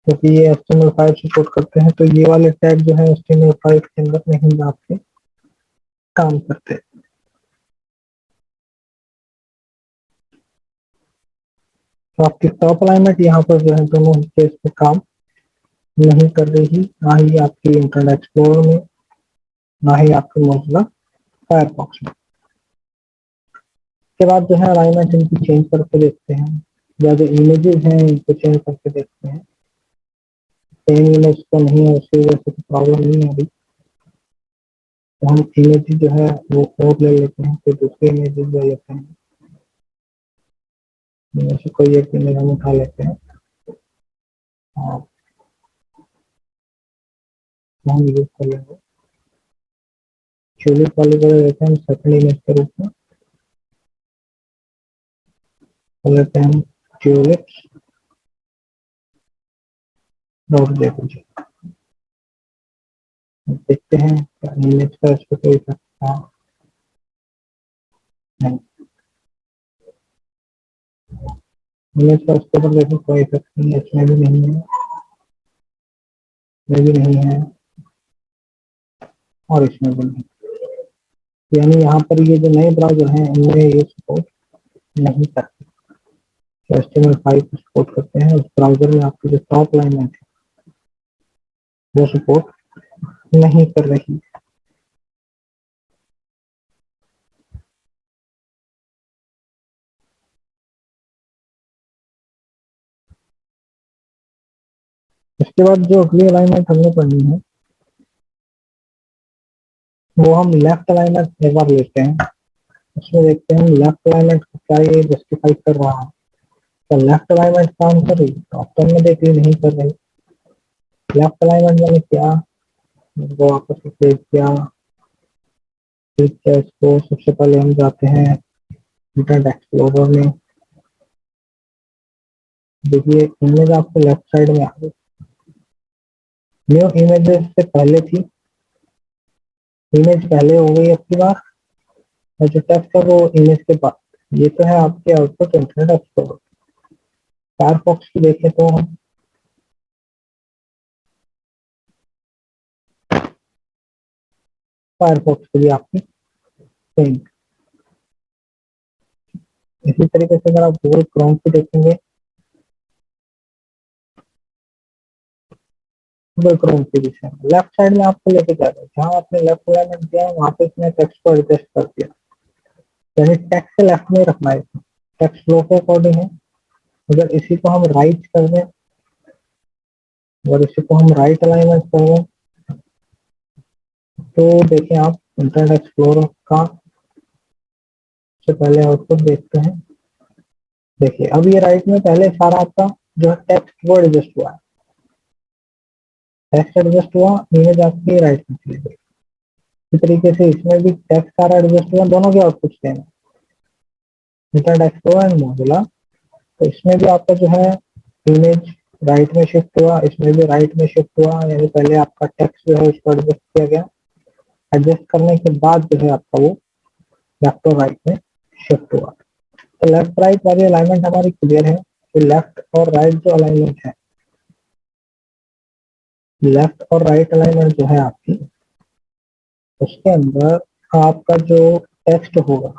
A: क्योंकि ये HTML5 सपोर्ट करते हैं तो ये वाले टैग जो है HTML5 के अंदर नहीं आपके काम करते। तो आपकी टॉप अलाइनमेंट यहाँ पर जो है दोनों केस पे काम नहीं कर रही, ना ही आपकी इंटरनेट एक्सप्लोरर में, ना ही आपके मोजिला फायरफॉक्स में। उसके बाद जो है अलाइनमेंट इनकी चेंज करके देखते हैं, या जो इमेजेस हैं इनको चेंज करके देखते हैं। सेम इमेज तो नहीं है, उसकी वजह से प्रॉब्लम नहीं आ रही, तो हम इमेज जो है वो और ले लेते हैं, फिर दूसरे इमेजेस ले लेते हैं। इनमें से कोई एक इमेज हम उठा लेते हैं और हम यूज कर लेंगे। ट्यूलिप वाली को लेते हैं हम सेकंड इमेज के रूप में, कर लेते हैं हम ट्यूलिप्स डॉट जेपीजी। देखते हैं इमेज का इस पर कोई इफेक्ट था नहीं, इमेज का उसके ऊपर देखो कोई इफेक्ट नहीं है, इसमें भी नहीं है, इसमें भी नहीं है और इसमें भी नहीं। यानी यहाँ पर ये जो नए ब्राउजर हैं इनमें ये सपोर्ट नहीं करते। तो HTML5 सपोर्ट करते हैं, उस ब्राउजर में आपकी जो टॉप लाइन है वो सपोर्ट नहीं कर रही। इसके बाद जो अगली अलाइनमेंट हमने पढ़नी है वो हम लेफ्ट अलाइनमेंट एक बार लेते हैं। उसमें देखते हैं लेफ्ट अलाइनमेंट को क्या ये जस्टिफाई कर रहा है। तो लेफ्ट अलाइनमेंट काम कर रही, टॉप टर्न में देखिए नहीं कर रही। लेफ्ट अलाइनमेंट मैंने क्या वो वापस सेव किया, ठीक है। इसको सबसे पहले हम जाते हैं इंटरनेट एक्सप्लोरर में। देखिए इमेज आपको लेफ्ट साइड में आ गई, न्यू इमेजेस से पहले थी, इमेज पहले हो गई आपकी बार, और जो टेक्स्ट है वो इमेज के बाद। ये तो है आपके आउटपुट इंटरनेट एक्सप्लोरर। फायरफॉक्स की देखें तो हम फायरफॉक्स की भी आपकी सेम। इसी तरीके से अगर आप गूगल क्रोम की देखेंगे, गूगल क्रोम की भी सेम लेफ्ट साइड में आपको लेके जा रहा है, जहाँ आपने लेफ्ट अलाइनमेंट दिया वहां पे इसने टेक्स्ट को एडजस्ट कर दिया। यानी टेक्स्ट से लेफ्ट में रखना है, टेक्स्ट फ्लो के अकॉर्डिंग है। अगर इसी को हम राइट कर दें, अगर इसी को हम राइट अलाइनमेंट कर दें, तो देखें आप इंटरनेट एक्सप्लोरर का सबसे पहले आउटपुट देखते हैं। देखिए अब ये राइट में पहले सारा आपका जो है टेक्स्ट वो एडजस्ट हुआ है, टेक्स्ट एडजस्ट हुआ, इमेज आपकी राइट में चली गई। इसी तरीके से इसमें भी टेक्स्ट सारा एडजस्ट हुआ, दोनों के आउटपुट सेम है, इंटरनेट एक्सप्लोरर एंड मोजिला। तो इसमें भी आपका जो है इमेज राइट में शिफ्ट हुआ, इसमें भी राइट में शिफ्ट हुआ, यानी पहले आपका टेक्स्ट जो है उसको एडजस्ट किया गया, एडजस्ट करने के बाद जो है आपका वो लेफ्ट और राइट में शिफ्ट हुआ। तो लेफ्ट राइट वाली अलाइनमेंट हमारी क्लियर है। तो लेफ्ट और राइट जो अलाइनमेंट है, लेफ्ट और राइट अलाइनमेंट जो है आपकी, उसके अंदर आपका जो टेक्स्ट होगा,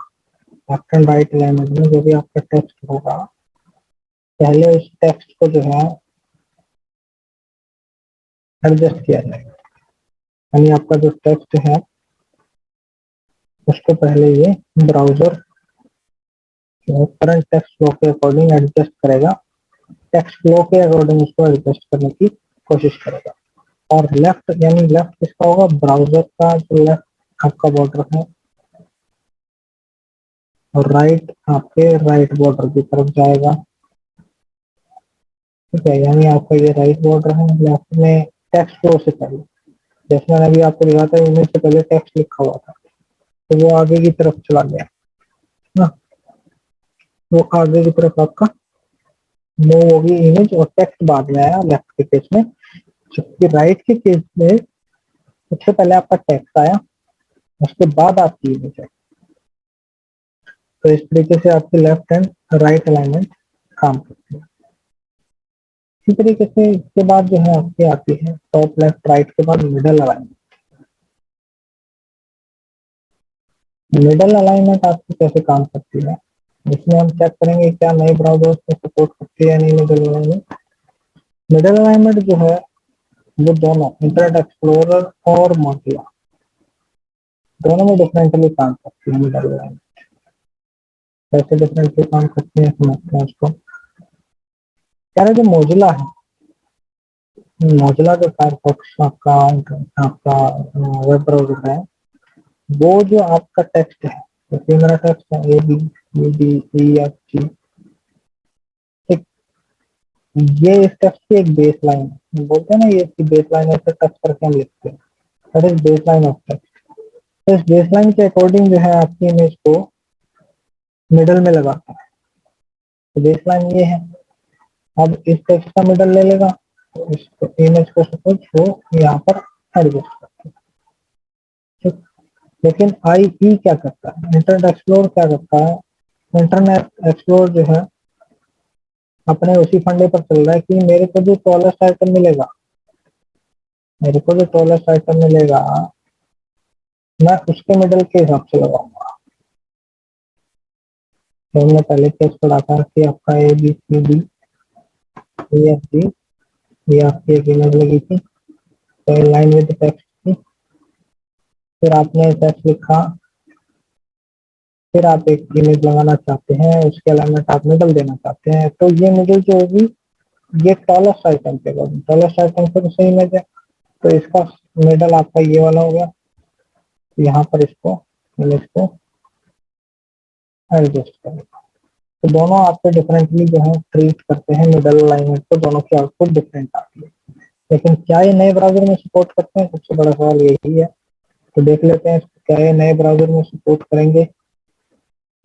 A: लेफ्ट एंड राइट अलाइनमेंट में जो भी आपका टेक्स्ट होगा, पहले उस टेक्स्ट को जो है एडजस्ट किया जाएगा, यानी आपका जो टेक्स्ट है उसको पहले ये ब्राउजर जो है करंट टेक्स्ट फ्लो के अकॉर्डिंग एडजस्ट करेगा, टेक्स्ट फ्लो के अकॉर्डिंग उसको एडजस्ट करने की कोशिश करेगा। और लेफ्ट यानी लेफ्ट किसका होगा, ब्राउजर का जो लेफ्ट आपका बॉर्डर है, और राइट आपके राइट बॉर्डर की तरफ जाएगा। ठीक है, यानी आपका ये राइट बॉर्डर है, लेफ्ट में टेक्स्ट फ्लो से पहले, जैसे मैंने अभी आपको दिखा था इमेज से पहले टेक्स्ट लिखा हुआ था, तो वो आगे की तरफ चला गया ना, वो आगे की तरफ आपका मूव होगी इमेज, और टेक्स्ट बाद में आया लेफ्ट के केस में, जबकि राइट के केस में सबसे पहले आपका टेक्स्ट आया, उसके बाद आपकी इमेज है। तो इस तरीके से आपकी लेफ्ट एंड राइट अलाइनमेंट काम करती है। इसी तरीके से इसके बाद जो है आपकी आती है टॉप लेफ्ट राइट के बाद मिडल अलाइनमेंट। मिडल अलाइनमेंट आपकी कैसे काम करती है, इसमें हम चेक करेंगे क्या नए ब्राउजर्स में सपोर्ट करती है नहीं मिडल अलाइनमेंट। मिडल अलाइनमेंट जो है वो दोनों इंटरनेट एक्सप्लोरर और मोजिला दोनों में डिफरेंटली काम करती है। मिडल अलाइनमेंट कैसे डिफरेंटली काम करती है समझते हैं उसको। क्या है जो मोजिला है, मोजिला जो फायरफॉक्स आपका आपका वेब ब्राउजर है, वो जो आपका टेक्स्ट है, जैसे मेरा टेक्स्ट है ABCD, ठीक, ये इस टेक्स्ट की एक बेस लाइन है, बोलते हैं ना ये इसकी बेस लाइन है, टच करके हम लिखते हैं, that is base line of text. तो इस बेस लाइन के अकॉर्डिंग जो है आपकी इमेज को मिडल में लगाता है। तो बेस लाइन ये है, अब इस टेक्स्ट का मिडल ले लेगा, तो इस इमेज को सपोज वो यहाँ पर एडजस्ट करते हैं, ठीक। लेकिन IE क्या करता है, इंटरनेट एक्सप्लोर क्या करता है, इंटरनेट एक्सप्लोर जो है अपने उसी फंडे पर चल रहा है कि मेरे को जो टॉलेस्ट आइटम मिलेगा, मेरे को जो टॉलेस्ट आइटम मिलेगा मैं उसके मिडल के हिसाब से लगाऊंगा। तो हमने पहले केस पढ़ा था कि आपका ABCD, ये आपकी एक इमेज लगी थी, तो इन लाइन विद टेक्स्ट थी, फिर आपने टेक्स्ट लिखा, फिर आप एक इमेज लगाना चाहते हैं, उसके अलाइनमेंट आप मिडल देना चाहते हैं, तो ये मिडल जो होगी ये टॉलेस्ट आइटम पे होगी, टॉलेस्ट आइटम पे तो सही इमेज है, तो इसका मिडल आपका ये वाला हो गया, यहाँ पर इसको इमेज को एडजस्ट करें। तो दोनों आपके डिफरेंटली जो है ट्रीट करते हैं मिडल अलाइनमेंट को, दोनों की आउटपुट डिफरेंट आती है। लेकिन क्या ये नए ब्राउजर में सपोर्ट करते हैं, सबसे बड़ा सवाल यही है। तो देख लेते हैं क्या ये नए ब्राउजर में सपोर्ट करेंगे।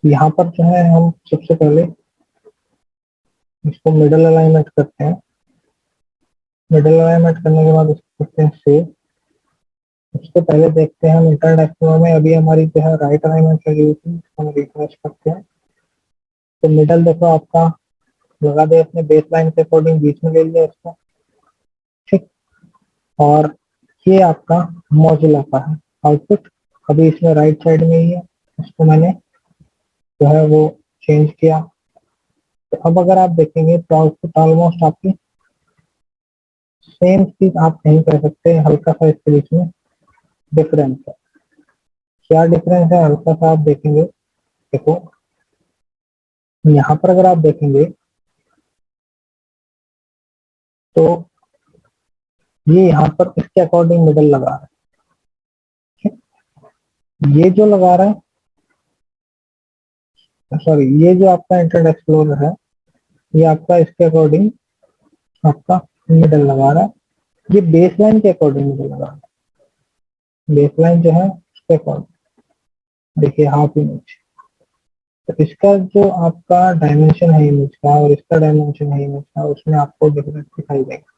A: यहाँ पर जो है हम सबसे पहले इसको मिडल अलाइनमेंट करते हैं, मिडल अलाइनमेंट करने के बाद इसको करते हैं सेव। सबसे पहले देखते हैं हम इंटरनेट एक्सप्लोरर में अभी हमारी जो है राइट अलाइनमेंट लगी हुई थी, इसको हम रिफ्रेश करते हैं। तो मिडल देखो आपका लगा दे अपने बेस लाइन के अकॉर्डिंग, बीच में ले लिया इसको, ठीक। और ये आपका मौजिला का है आउटपुट, अभी इसमें राइट साइड में ही है, इसको मैंने जो है वो चेंज किया। तो अब अगर आप देखेंगे तो आउटपुट ऑलमोस्ट आपकी सेम चीज आप नहीं कर सकते, हल्का सा इसके बीच में डिफरेंस है। क्या डिफरेंस है, हल्का सा आप देखेंगे देखो यहाँ पर अगर आप देखेंगे तो ये यहाँ पर इसके अकॉर्डिंग मिडल लगा रहा है, ये जो लगा रहा है, सॉरी, ये जो आपका इंटरनेट एक्सप्लोरर है ये आपका इसके अकॉर्डिंग आपका मिडल लगा रहा है, ये बेसलाइन के अकॉर्डिंग मिडल लगा रहा है। बेसलाइन जो है उसके अकॉर्डिंग देखिए हाफ इमेज, तो इसका जो आपका डायमेंशन है इमेज का और इसका डायमेंशन है इमेज का उसमें आपको डिफरेंस दिखाई देगा।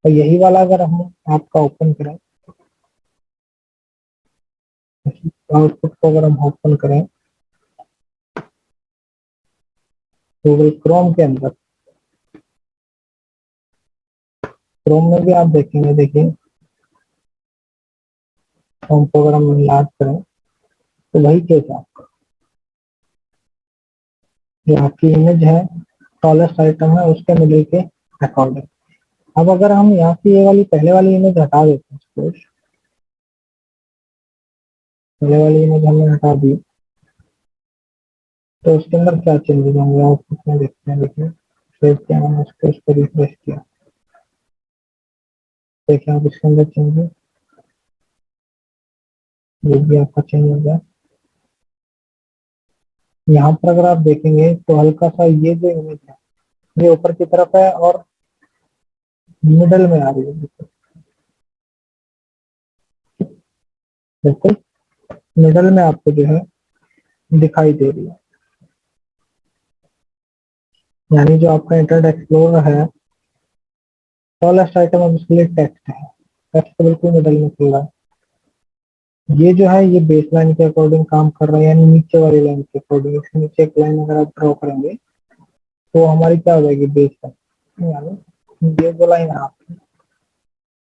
A: तो यही वाला अगर हम आपका ओपन करें, आउटपुट को अगर हम ओपन करें गूगल क्रोम के अंदर, क्रोम में भी आप देखेंगे, देखिए क्रोम को अगर हम याद करें तो वही केस है आपका, जो आपकी इमेज है टॉलेस्ट आइटम है उसके मिडिल के अकॉर्डिंग। अब अगर हम यहाँ की ये वाली पहले वाली इमेज हटा देते हैं, सपोज पहले वाली इमेज हमने हटा दी, तो उसके अंदर क्या चेंजेस होंगे आउटपुट में देखते हैं। देखिए सेव किया मैंने उसको रिफ्रेश किया, देखिए आप इसके अंदर चेंजेस, ये भी आपका चेंज हो गया। यहाँ पर अगर आप देखेंगे तो हल्का सा ये जो इमेज है ये ऊपर की तरफ है और मिडल में आ रही है, बिल्कुल मिडल में आपको जो है दिखाई दे रही है। यानी जो आपका इंटरनेट एक्सप्लोरर है टॉलेस्ट आइटम अब उसके लिए टेक्स्ट है, टेक्स्ट तो बिल्कुल मिडल में खुल रहा है। ये जो है ये बेस लाइन के अकॉर्डिंग काम कर रहा है, यानी नीचे वाली लाइन के अकॉर्डिंग। इसके नीचे एक लाइन अगर आप ड्रॉ करेंगे तो हमारी क्या हो जाएगी बेस लाइन, यानी ये जो लाइन है आपकी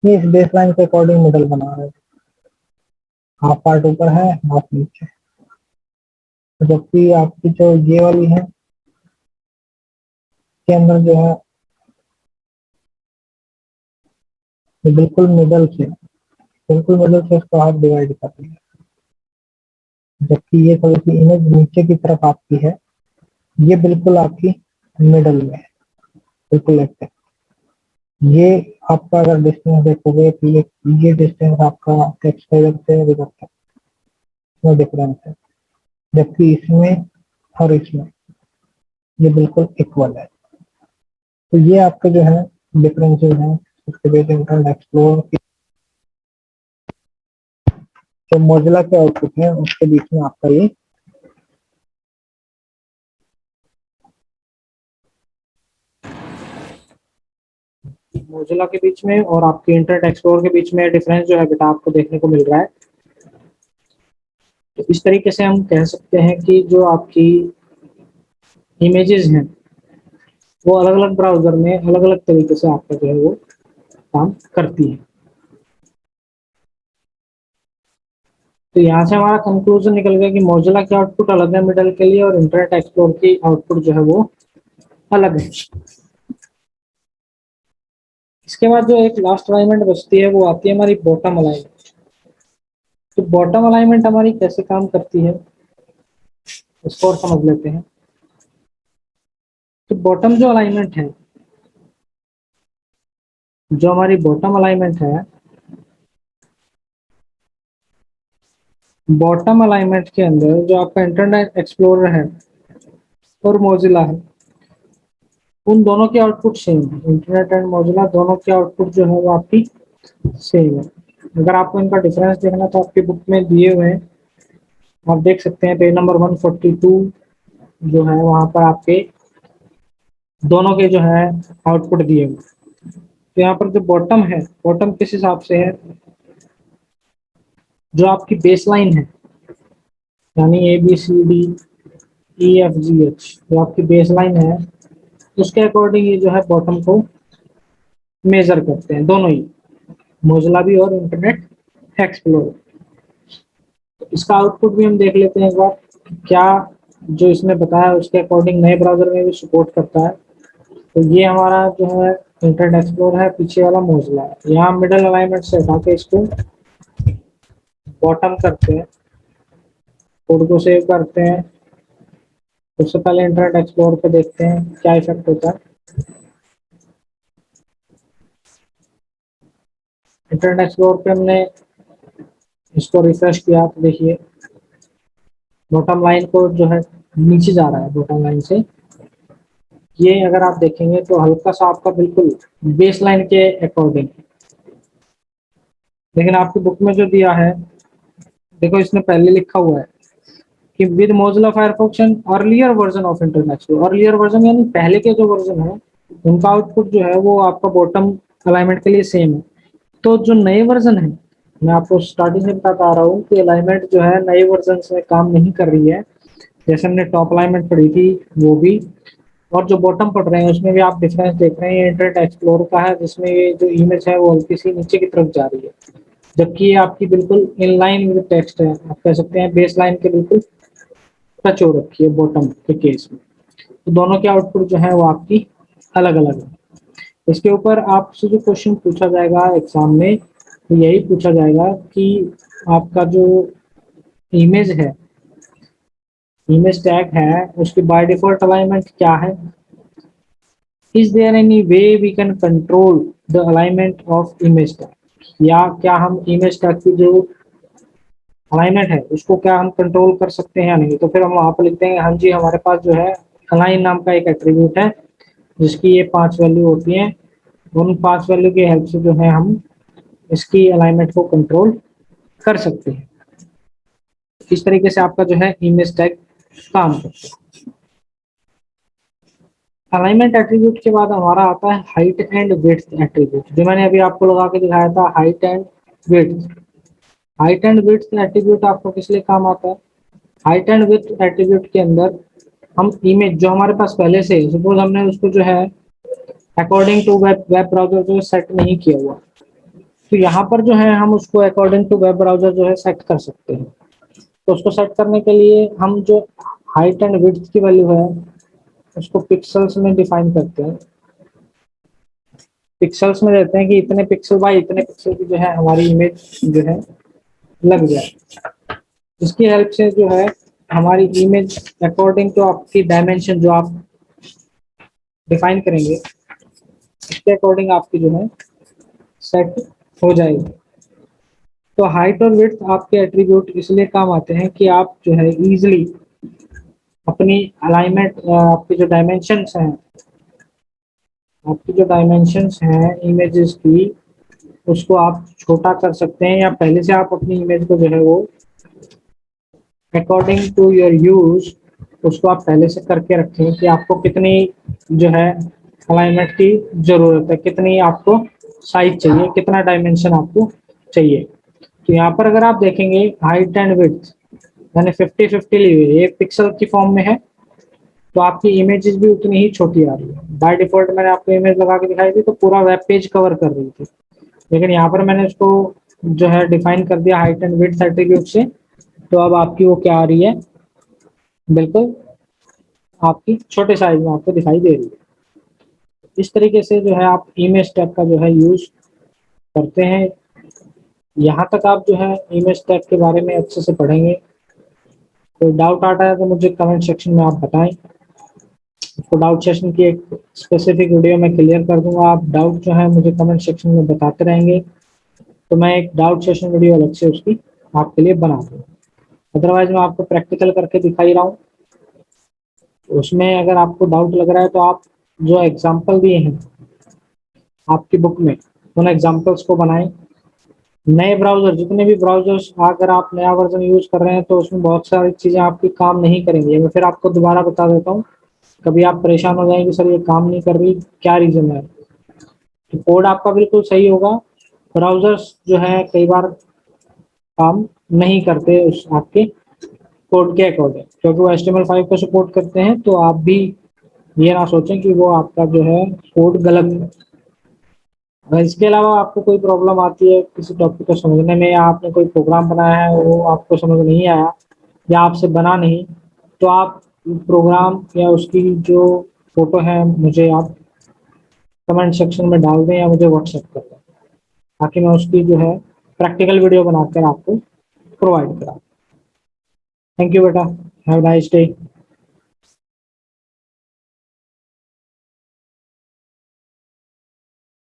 A: ये इस बेस लाइन के अकॉर्डिंग मिडल बना रहा है, हाफ पार्ट ऊपर है हाफ नीचे। जबकि आपकी जो ये वाली है के अंदर जो है ये बिल्कुल मिडल से इसको हाफ डिवाइड कर दिया, जबकि ये थोड़ी सी इमेज नीचे की तरफ आपकी है, ये बिल्कुल आपकी मिडल में है, बिल्कुल लेफ्ट। ये आपका अगर डिस्टेंस देखोगे तो ये डिस्टेंस आपका टेक्स्ट फाइल से इधर तक में डिफरेंस है, जबकि इसमें और इसमें ये बिल्कुल इक्वल है। तो ये आपके जो है डिफरेंसेस हैं उसके बीच इंटरनेट एक्सप्लोरर की जो मोजिला के आउटपुट है उसके बीच में आपका ये मोजिला के बीच में और आपके इंटरनेट एक्सप्लोरर के बीच में डिफरेंस जो है बेटा आपको देखने को मिल रहा है। तो इस तरीके से हम कह सकते हैं कि जो आपकी इमेजेस हैं वो अलग अलग ब्राउजर में अलग अलग तरीके से आपका जो है वो काम करती है। तो यहाँ से हमारा कंक्लूजन निकल गया कि मोजिला की आउटपुट अलग है मिडल के लिए और इंटरनेट एक्सप्लोरर की आउटपुट जो है वो अलग है। इसके बाद जो एक लास्ट अलाइनमेंट बचती है वो आती है हमारी बॉटम अलाइनमेंट। तो बॉटम अलाइनमेंट हमारी कैसे काम करती है इसको और समझ लेते हैं। तो बॉटम जो अलाइनमेंट है, जो हमारी बॉटम अलाइनमेंट है, बॉटम अलाइनमेंट के अंदर जो आपका इंटरनेट एक्सप्लोरर है और मोजिला है उन दोनों की आउटपुट सेम है। इंटरनेट एंड मोजिला दोनों की आउटपुट जो है वो आपकी सेम है। अगर आपको इनका डिफरेंस देखना तो आपकी बुक में दिए हुए हैं, आप देख सकते हैं पेज नंबर 142 जो है वहां पर आपके दोनों के जो है आउटपुट दिए हुए। तो यहाँ पर जो बॉटम है, बॉटम किस हिसाब से है, जो आपकी बेसलाइन है यानी ABCD EFGH जो आपकी बेसलाइन है उसके अकॉर्डिंग ये जो है बॉटम को मेजर करते हैं दोनों ही, मोजिला भी और इंटरनेट एक्सप्लोरर। तो इसका आउटपुट भी हम देख लेते हैं एक बार, क्या जो इसने बताया उसके अकॉर्डिंग नए ब्राउजर में भी सपोर्ट करता है। तो ये हमारा जो है इंटरनेट एक्सप्लोरर है, पीछे वाला मोजिला है। यहाँ मिडल अलाइनमेंट से हटा के इसको बॉटम करते हैं, कोड को सेव करते हैं उससे पहले इंटरनेट एक्सप्लोरर पे देखते हैं क्या इफेक्ट होता है। इंटरनेट एक्सप्लोरर पे हमने इसको रिफ्रेश किया तो देखिए बॉटम लाइन को जो है नीचे जा रहा है बॉटम लाइन से। ये अगर आप देखेंगे तो हल्का सा आपका बिल्कुल बेस लाइन के अकॉर्डिंग, लेकिन आपकी बुक में जो दिया है देखो इसमें पहले लिखा हुआ है कि with Mozilla Firefox and earlier version of internet explorer, earlier version यानी पहले के जो वर्जन है उनका आउटपुट जो है वो आपका बॉटम अलाइनमेंट के लिए सेम है। तो जो नए वर्जन है, मैं आपको स्टार्टिंग में बताता आ रहा हूँ कि अलाइनमेंट जो है नए वर्जन में काम नहीं कर रही है। जैसे हमने टॉप अलाइनमेंट पढ़ी थी वो भी, और जो बॉटम पढ़ रहे हैं उसमें भी आप डिफरेंस देख रहे हैं। ये इंटरनेट एक्सप्लोरर का है जिसमें ये जो इमेज है वो हल्की सी नीचे की तरफ जा रही है, जबकि ये आपकी बिल्कुल इन लाइन विद टेक्स्ट है, आप कह सकते हैं बेस लाइन के बिल्कुल टच हो रखी है बॉटम के केस में। तो दोनों के आउटपुट जो है वो आपकी अलग अलग है। इसके ऊपर आपसे जो क्वेश्चन पूछा जाएगा एग्जाम में तो यही पूछा जाएगा कि आपका जो इमेज है, इमेज टैग है, उसकी बाय डिफॉल्ट अलाइनमेंट क्या है। Is there any way we can control the alignment of image tag, या क्या हम इमेज टैग की जो अलाइनमेंट है उसको क्या हम कंट्रोल कर सकते हैं या नहीं। तो फिर हम वहां पर लिखते हैं हाँ जी हमारे पास जो है अलाइन नाम का एक एट्रीब्यूट है जिसकी ये 5 वैल्यू होती हैं। उन 5 वैल्यू की हेल्प से जो है हम इसकी अलाइनमेंट को कंट्रोल कर सकते हैं। इस तरीके से आपका जो है इमेज टैग काम करता है। अलाइनमेंट एट्रीब्यूट के बाद हमारा आता है हाइट एंड विड्थ एट्रीब्यूट, जो मैंने अभी आपको लगा के दिखाया था height and width. Height and width attribute आपको किस लिए काम आता है। हाइट एंड विड्थ एट्रीब्यूट के अंदर हम इमेज जो हमारे पास पहले से सपोज हमने उसको जो है अकॉर्डिंग टू वेब ब्राउजर जो सेट नहीं किया हुआ, तो यहाँ पर जो है हम उसको अकॉर्डिंग टू वेब ब्राउजर जो है सेट कर सकते हैं। तो उसको सेट करने के लिए हम जो हाइट एंड विड्थ की वैल्यू है उसको पिक्सल्स में डिफाइन करते हैं। पिक्सल्स में देते हैं कि इतने पिक्सल बाय इतने पिक्सल की जो है हमारी इमेज जो है लग जाए। इसकी हेल्प से जो है हमारी इमेज अकॉर्डिंग टू आपकी डायमेंशन जो आप डिफाइन करेंगे इसके अकॉर्डिंग आपकी जो है सेट हो जाएगी। तो हाइट और विड्थ आपके एट्रीब्यूट इसलिए काम आते हैं कि आप जो है इजीली अपनी अलाइनमेंट आपकी जो डायमेंशंस हैं, आपकी जो डायमेंशंस हैं इमेजेस की उसको आप छोटा कर सकते हैं, या पहले से आप अपनी इमेज को जो है वो अकॉर्डिंग टू योर यूज उसको आप पहले से करके रखें कि आपको कितनी जो है अलाइनमेंट की जरूरत है, कितनी आपको साइज चाहिए, कितना डायमेंशन आपको चाहिए। तो यहाँ पर अगर आप देखेंगे हाइट एंड विड्थ मैंने 50-50 ली हुई है, ये पिक्सल की फॉर्म में है, तो आपकी इमेजेस भी उतनी ही छोटी आ रही है। बाय डिफॉल्ट मैंने आपको इमेज लगा के दिखाई थी तो पूरा वेब पेज कवर कर रही थी, लेकिन यहाँ पर मैंने उसको जो है डिफाइन कर दिया हाइट एंड विड्थ एट्रीब्यूट से, तो अब आपकी वो क्या आ रही है, बिल्कुल आपकी छोटे साइज में आपको दिखाई दे रही है। इस तरीके से जो है आप इमेज टैग का जो है यूज करते हैं। यहाँ तक आप जो है इमेज टैग के बारे में अच्छे से पढ़ेंगे। कोई डाउट आता है तो मुझे कमेंट सेक्शन में आप बताएं। आपको डाउट सेशन की एक स्पेसिफिक वीडियो में क्लियर कर दूंगा। आप डाउट जो है मुझे कमेंट सेक्शन में बताते रहेंगे तो मैं एक डाउट सेशन वीडियो अलग से उसकी आपके लिए बना दूंगा। अदरवाइज मैं आपको प्रैक्टिकल करके दिखा ही रहा हूँ, उसमें अगर आपको डाउट लग रहा है तो आप जो एग्जाम्पल दिए हैं आपकी बुक में उन एग्जाम्पल्स को बनाएं। नए ब्राउजर जितने भी ब्राउजर्स अगर आप नया वर्जन यूज कर रहे हैं तो उसमें बहुत सारी चीजें आपकी काम नहीं करेंगी। मैं फिर आपको दोबारा बता देता हूँ, कभी आप परेशान हो जाएंगे सर ये काम नहीं कर रही, क्या रीजन है। तो कोड आपका बिल्कुल सही होगा, ब्राउजर्स जो है कई बार काम नहीं करते उस आपके कोड के अकॉर्डिंग, क्योंकि वो HTML5 को सपोर्ट करते हैं। तो आप भी ये ना सोचें कि वो आपका जो है कोड गलत है। अगर इसके अलावा आपको कोई प्रॉब्लम आती है किसी टॉपिक को समझने में, या आपने कोई प्रोग्राम बनाया है वो आपको समझ नहीं आया या आपसे बना नहीं, तो आप प्रोग्राम या उसकी जो फोटो है मुझे आप कमेंट सेक्शन में डाल दें या मुझे व्हाट्सएप कर दें, ताकि मैं उसकी जो है प्रैक्टिकल वीडियो बनाकर आपको प्रोवाइड करा। थैंक यू बेटा, हैव नाइस डे।